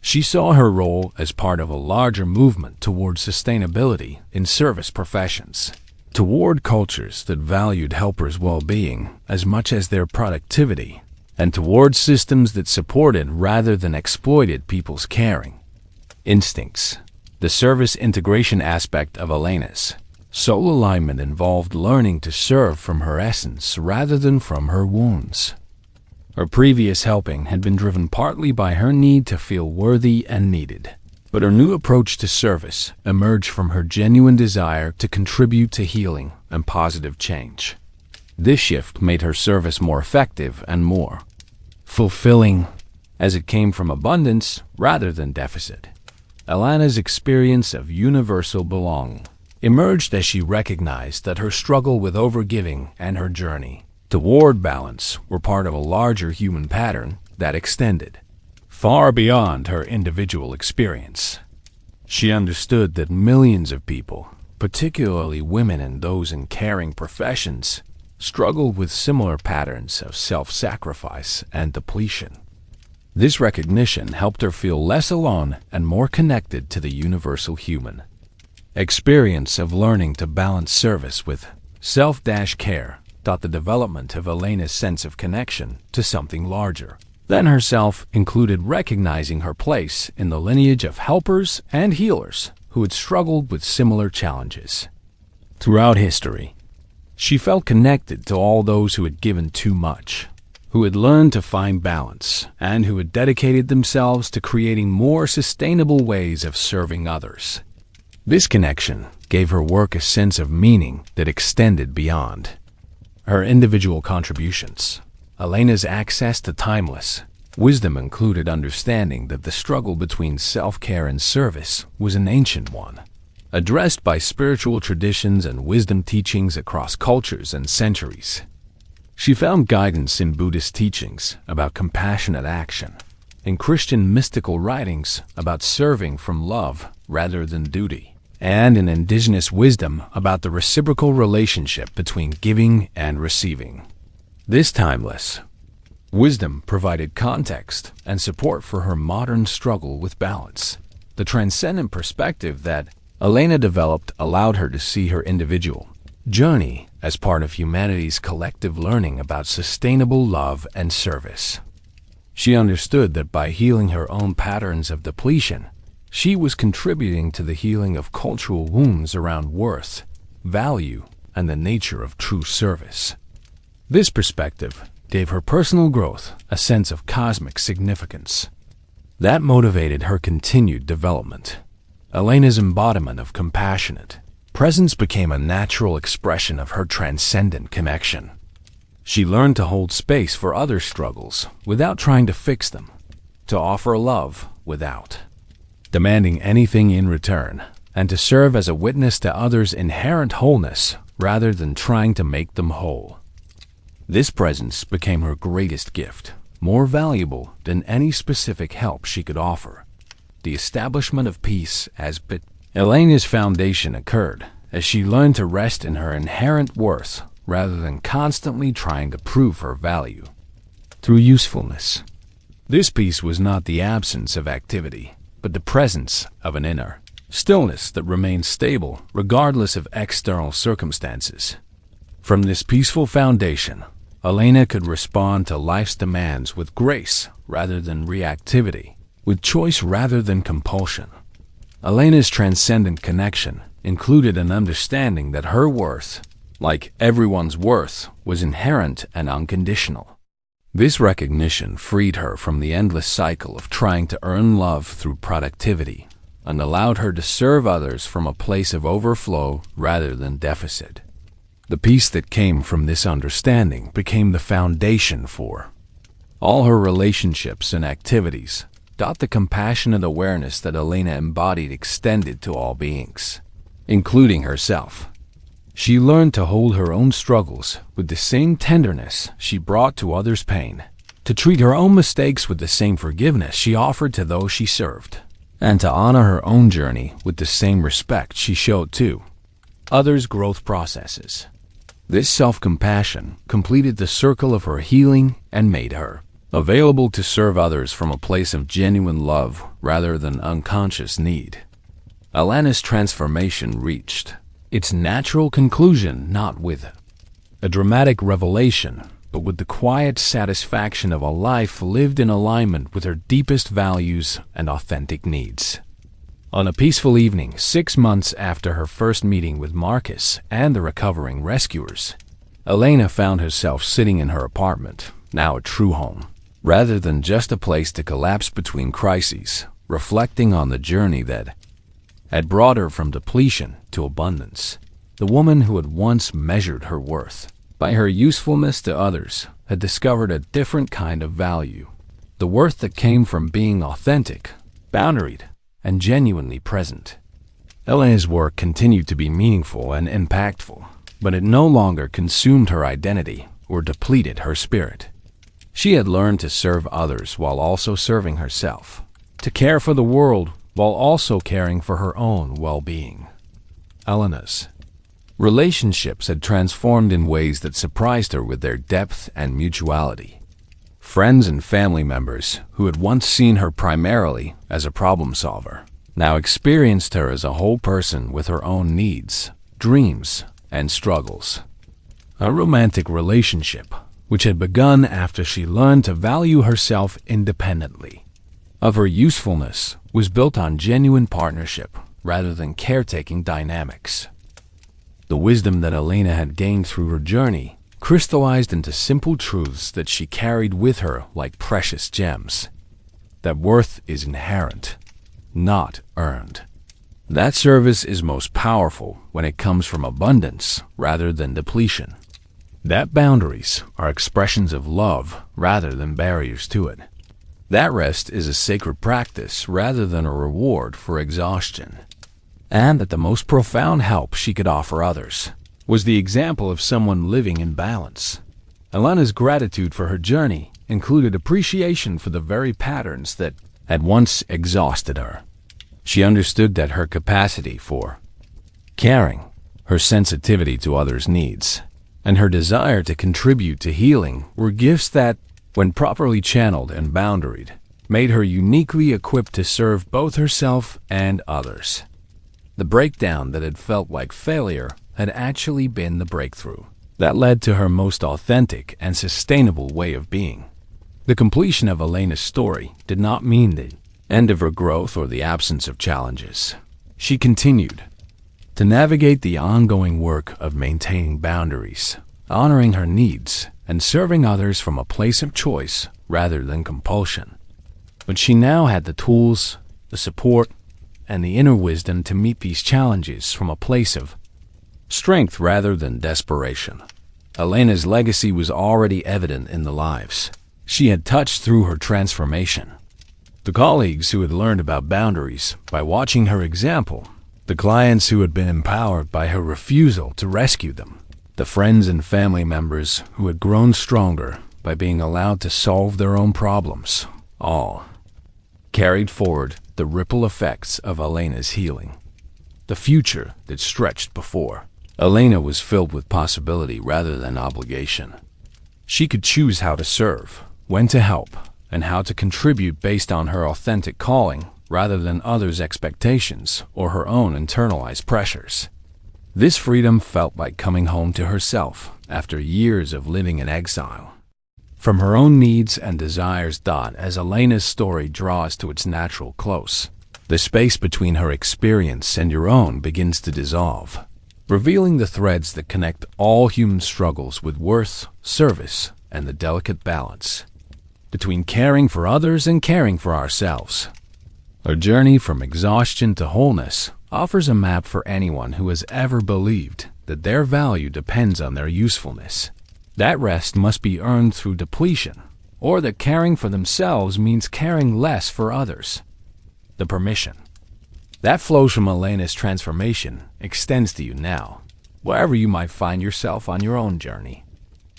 She saw her role as part of a larger movement toward sustainability in service professions, toward cultures that valued helpers' well-being as much as their productivity, and toward systems that supported rather than exploited people's caring instincts. The service integration aspect of Elena's soul alignment involved learning to serve from her essence rather than from her wounds. Her previous helping had been driven partly by her need to feel worthy and needed, but her new approach to service emerged from her genuine desire to contribute to healing and positive change. This shift made her service more effective and more fulfilling, as it came from abundance rather than deficit. Elena's experience of universal belonging emerged as she recognized that her struggle with overgiving and her journey toward balance were part of a larger human pattern that extended far beyond her individual experience. She understood that millions of people, particularly women and those in caring professions, struggled with similar patterns of self-sacrifice and depletion. This recognition helped her feel less alone and more connected to the universal human experience of learning to balance service with self-care taught the development of Elena's sense of connection to something larger than herself included recognizing her place in the lineage of helpers and healers who had struggled with similar challenges. Throughout history, she felt connected to all those who had given too much, who had learned to find balance, and who had dedicated themselves to creating more sustainable ways of serving others. This connection gave her work a sense of meaning that extended beyond her individual contributions. Elena's access to timeless wisdom included understanding that the struggle between self-care and service was an ancient one, addressed by spiritual traditions and wisdom teachings across cultures and centuries. She found guidance in Buddhist teachings about compassionate action, in Christian mystical writings about serving from love rather than duty, and in indigenous wisdom about the reciprocal relationship between giving and receiving. This timeless wisdom provided context and support for her modern struggle with balance. The transcendent perspective that Elena developed allowed her to see her individual journey as part of humanity's collective learning about sustainable love and service. She understood that by healing her own patterns of depletion, she was contributing to the healing of cultural wounds around worth, value, and the nature of true service. This perspective gave her personal growth a sense of cosmic significance that motivated her continued development. Elena's embodiment of compassionate presence became a natural expression of her transcendent connection. She learned to hold space for others' struggles without trying to fix them, to offer love without demanding anything in return, and to serve as a witness to others' inherent wholeness rather than trying to make them whole. This presence became her greatest gift, more valuable than any specific help she could offer. The establishment of peace as Elena's foundation occurred as she learned to rest in her inherent worth rather than constantly trying to prove her value through usefulness. This peace was not the absence of activity, but the presence of an inner stillness that remained stable regardless of external circumstances. From this peaceful foundation, Elena could respond to life's demands with grace rather than reactivity, with choice rather than compulsion. Elena's transcendent connection included an understanding that her worth, like everyone's worth, was inherent and unconditional. This recognition freed her from the endless cycle of trying to earn love through productivity and allowed her to serve others from a place of overflow rather than deficit. The peace that came from this understanding became the foundation for all her relationships and activities. The compassionate awareness that Elena embodied extended to all beings, including herself. She learned to hold her own struggles with the same tenderness she brought to others' pain, to treat her own mistakes with the same forgiveness she offered to those she served, and to honor her own journey with the same respect she showed to others' growth processes. This self-compassion completed the circle of her healing and made her available to serve others from a place of genuine love rather than unconscious need. Elena's transformation reached its natural conclusion not with a dramatic revelation, but with the quiet satisfaction of a life lived in alignment with her deepest values and authentic needs. On a peaceful evening 6 months after her first meeting with Marcus and the recovering rescuers, Elena found herself sitting in her apartment, now a true home, rather than just a place to collapse between crises, reflecting on the journey that had brought her from depletion to abundance. The woman who had once measured her worth by her usefulness to others had discovered a different kind of value, the worth that came from being authentic, boundaried, and genuinely present. Elena's work continued to be meaningful and impactful, but it no longer consumed her identity or depleted her spirit. She had learned to serve others while also serving herself, to care for the world while also caring for her own well-being. Elena's relationships had transformed in ways that surprised her with their depth and mutuality. Friends and family members who had once seen her primarily as a problem solver now experienced her as a whole person with her own needs, dreams, and struggles. A romantic relationship, which had begun after she learned to value herself independently of her usefulness, was built on genuine partnership rather than caretaking dynamics. The wisdom that Elena had gained through her journey crystallized into simple truths that she carried with her like precious gems. That worth is inherent, not earned. That service is most powerful when it comes from abundance rather than depletion. That boundaries are expressions of love rather than barriers to it. That rest is a sacred practice rather than a reward for exhaustion. And that the most profound help she could offer others was the example of someone living in balance. Elena's gratitude for her journey included appreciation for the very patterns that had once exhausted her. She understood that her capacity for caring, her sensitivity to others' needs, and her desire to contribute to healing were gifts that, when properly channeled and boundaried, made her uniquely equipped to serve both herself and others. The breakdown that had felt like failure had actually been the breakthrough that led to her most authentic and sustainable way of being. The completion of Elena's story did not mean the end of her growth or the absence of challenges. She continued to navigate the ongoing work of maintaining boundaries, honoring her needs, and serving others from a place of choice rather than compulsion. But she now had the tools, the support, and the inner wisdom to meet these challenges from a place of strength rather than desperation. Elena's legacy was already evident in the lives she had touched through her transformation. The colleagues who had learned about boundaries by watching her example, the clients who had been empowered by her refusal to rescue them, the friends and family members who had grown stronger by being allowed to solve their own problems, all carried forward the ripple effects of Elena's healing. The future that stretched before Elena was filled with possibility rather than obligation. She could choose how to serve, when to help, and how to contribute based on her authentic calling rather than others' expectations or her own internalized pressures. This freedom felt like coming home to herself after years of living in exile. From her own needs and desires, as Elena's story draws to its natural close, the space between her experience and your own begins to dissolve, revealing the threads that connect all human struggles with worth, service, and the delicate balance between caring for others and caring for ourselves. Our journey from exhaustion to wholeness offers a map for anyone who has ever believed that their value depends on their usefulness. That rest must be earned through depletion, or that caring for themselves means caring less for others. The permission that flows from Elena's transformation extends to you now, wherever you might find yourself on your own journey.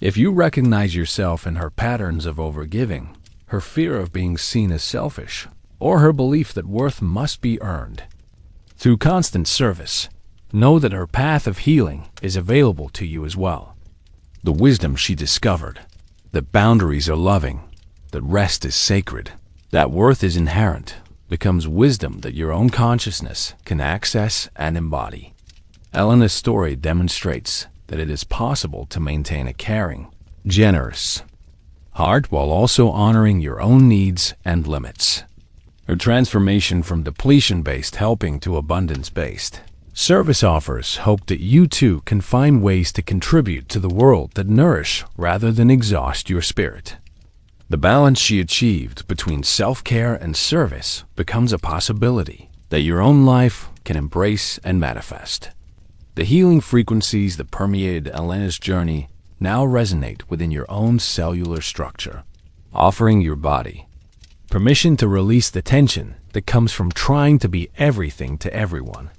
If you recognize yourself in her patterns of overgiving, her fear of being seen as selfish, or her belief that worth must be earned through constant service, know that her path of healing is available to you as well. The wisdom she discovered, that boundaries are loving, that rest is sacred, that worth is inherent, becomes wisdom that your own consciousness can access and embody. Elena's story demonstrates that it is possible to maintain a caring, generous heart while also honoring your own needs and limits. Her transformation from depletion-based helping to abundance-based service offers hope that you too can find ways to contribute to the world that nourish rather than exhaust your spirit. The balance she achieved between self-care and service becomes a possibility that your own life can embrace and manifest. The healing frequencies that permeated Elena's journey now resonate within your own cellular structure, offering your body permission to release the tension that comes from trying to be everything to everyone.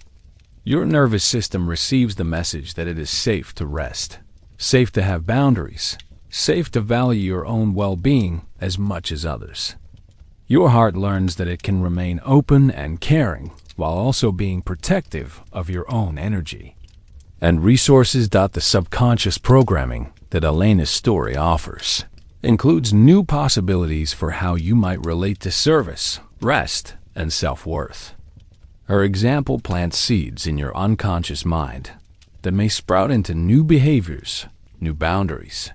Your nervous system receives the message that it is safe to rest, safe to have boundaries, safe to value your own well-being as much as others. Your heart learns that it can remain open and caring while also being protective of your own energy and resources. The subconscious programming that Elena's story offers includes new possibilities for how you might relate to service, rest, and self-worth. Her example plants seeds in your unconscious mind that may sprout into new behaviors, new boundaries,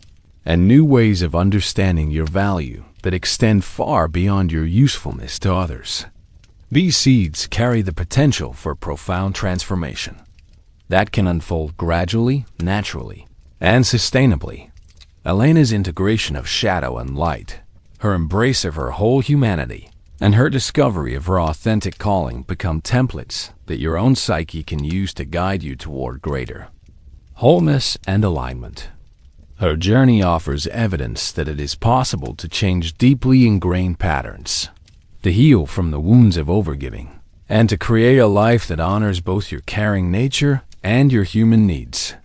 and new ways of understanding your value that extend far beyond your usefulness to others. These seeds carry the potential for profound transformation that can unfold gradually, naturally, and sustainably. Elena's integration of shadow and light, her embrace of her whole humanity, and her discovery of her authentic calling become templates that your own psyche can use to guide you toward greater wholeness and alignment. Her journey offers evidence that it is possible to change deeply ingrained patterns, to heal from the wounds of overgiving, and to create a life that honors both your caring nature and your human needs.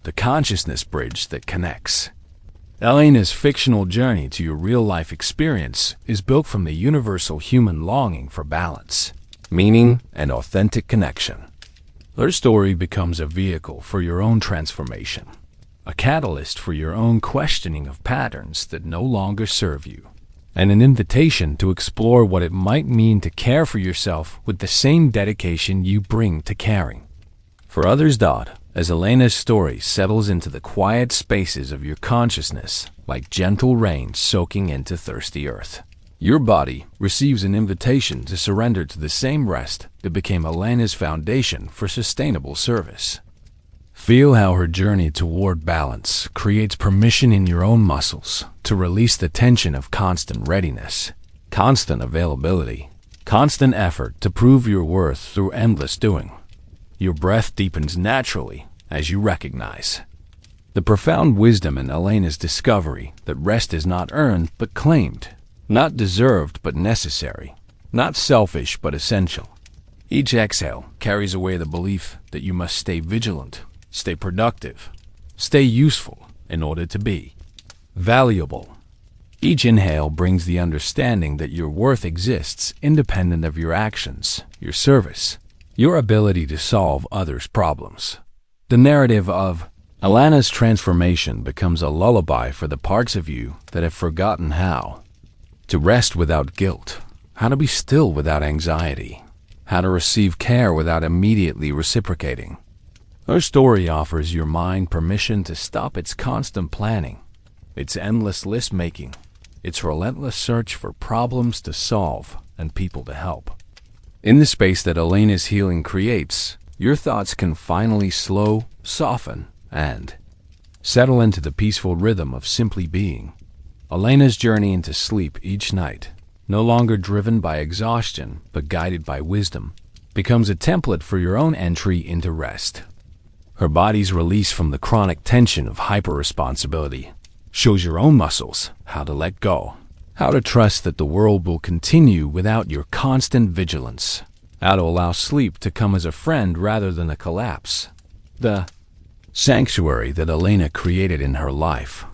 The consciousness bridge that connects. Elena's fictional journey to your real-life experience is built from the universal human longing for balance, meaning, and authentic connection. Her story becomes a vehicle for your own transformation, a catalyst for your own questioning of patterns that no longer serve you, and an invitation to explore what it might mean to care for yourself with the same dedication you bring to caring for others. As Elena's story settles into the quiet spaces of your consciousness, like gentle rain soaking into thirsty earth, your body receives an invitation to surrender to the same rest that became Elena's foundation for sustainable service. Feel how her journey toward balance creates permission in your own muscles to release the tension of constant readiness, constant availability, constant effort to prove your worth through endless doing. Your breath deepens naturally as you recognize the profound wisdom in Elena's discovery that rest is not earned but claimed, not deserved but necessary, not selfish but essential. Each exhale carries away the belief that you must stay vigilant, stay productive, stay useful in order to be valuable. Each inhale brings the understanding that your worth exists independent of your actions, your service, your ability to solve others' problems. The narrative of Elena's transformation becomes a lullaby for the parts of you that have forgotten how to rest without guilt, how to be still without anxiety, how to receive care without immediately reciprocating. Her story offers your mind permission to stop its constant planning, its endless list-making, its relentless search for problems to solve and people to help. In the space that Elena's healing creates, your thoughts can finally slow, soften, and settle into the peaceful rhythm of simply being. Elena's journey into sleep each night, no longer driven by exhaustion but guided by wisdom, becomes a template for your own entry into rest. Her body's release from the chronic tension of hyper-responsibility shows your own muscles how to let go, how to trust that the world will continue without your constant vigilance, how to allow sleep to come as a friend rather than a collapse. The sanctuary that Elena created in her life,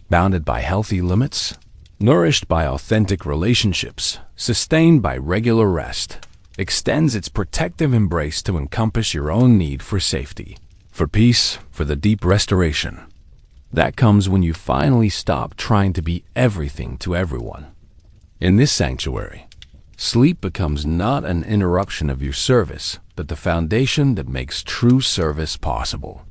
bounded by healthy limits, nourished by authentic relationships, sustained by regular rest, extends its protective embrace to encompass your own need for safety, for peace, for the deep restoration that comes when you finally stop trying to be everything to everyone. In this sanctuary, sleep becomes not an interruption of your service, but the foundation that makes true service possible.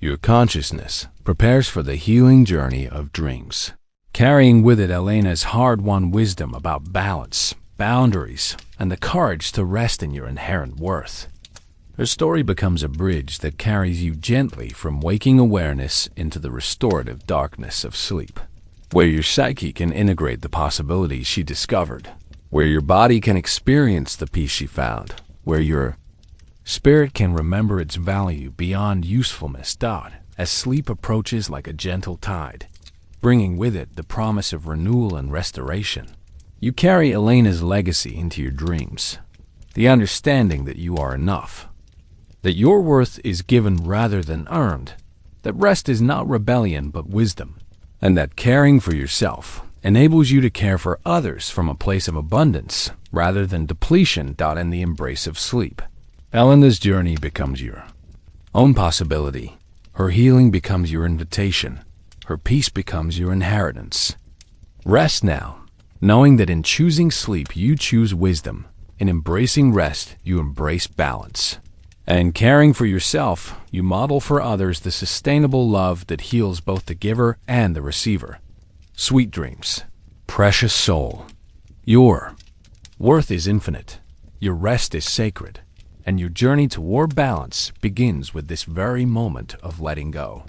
Your consciousness prepares for the healing journey of dreams, carrying with it Elena's hard-won wisdom about balance, boundaries, and the courage to rest in your inherent worth. Her story becomes a bridge that carries you gently from waking awareness into the restorative darkness of sleep, where your psyche can integrate the possibilities she discovered, where your body can experience the peace she found, where your spirit can remember its value beyond usefulness. As sleep approaches like a gentle tide, bringing with it the promise of renewal and restoration, you carry Elena's legacy into your dreams, the understanding that you are enough, that your worth is given rather than earned, that rest is not rebellion but wisdom, and that caring for yourself enables you to care for others from a place of abundance rather than depletion. In the embrace of sleep, Elena's journey becomes your own possibility. Her healing becomes your invitation. Her peace becomes your inheritance. Rest now, knowing that in choosing sleep you choose wisdom, in embracing rest you embrace balance, and in caring for yourself you model for others the sustainable love that heals both the giver and the receiver. Sweet dreams, precious soul. Your worth is infinite. Your rest is sacred, and your journey toward balance begins with this very moment of letting go.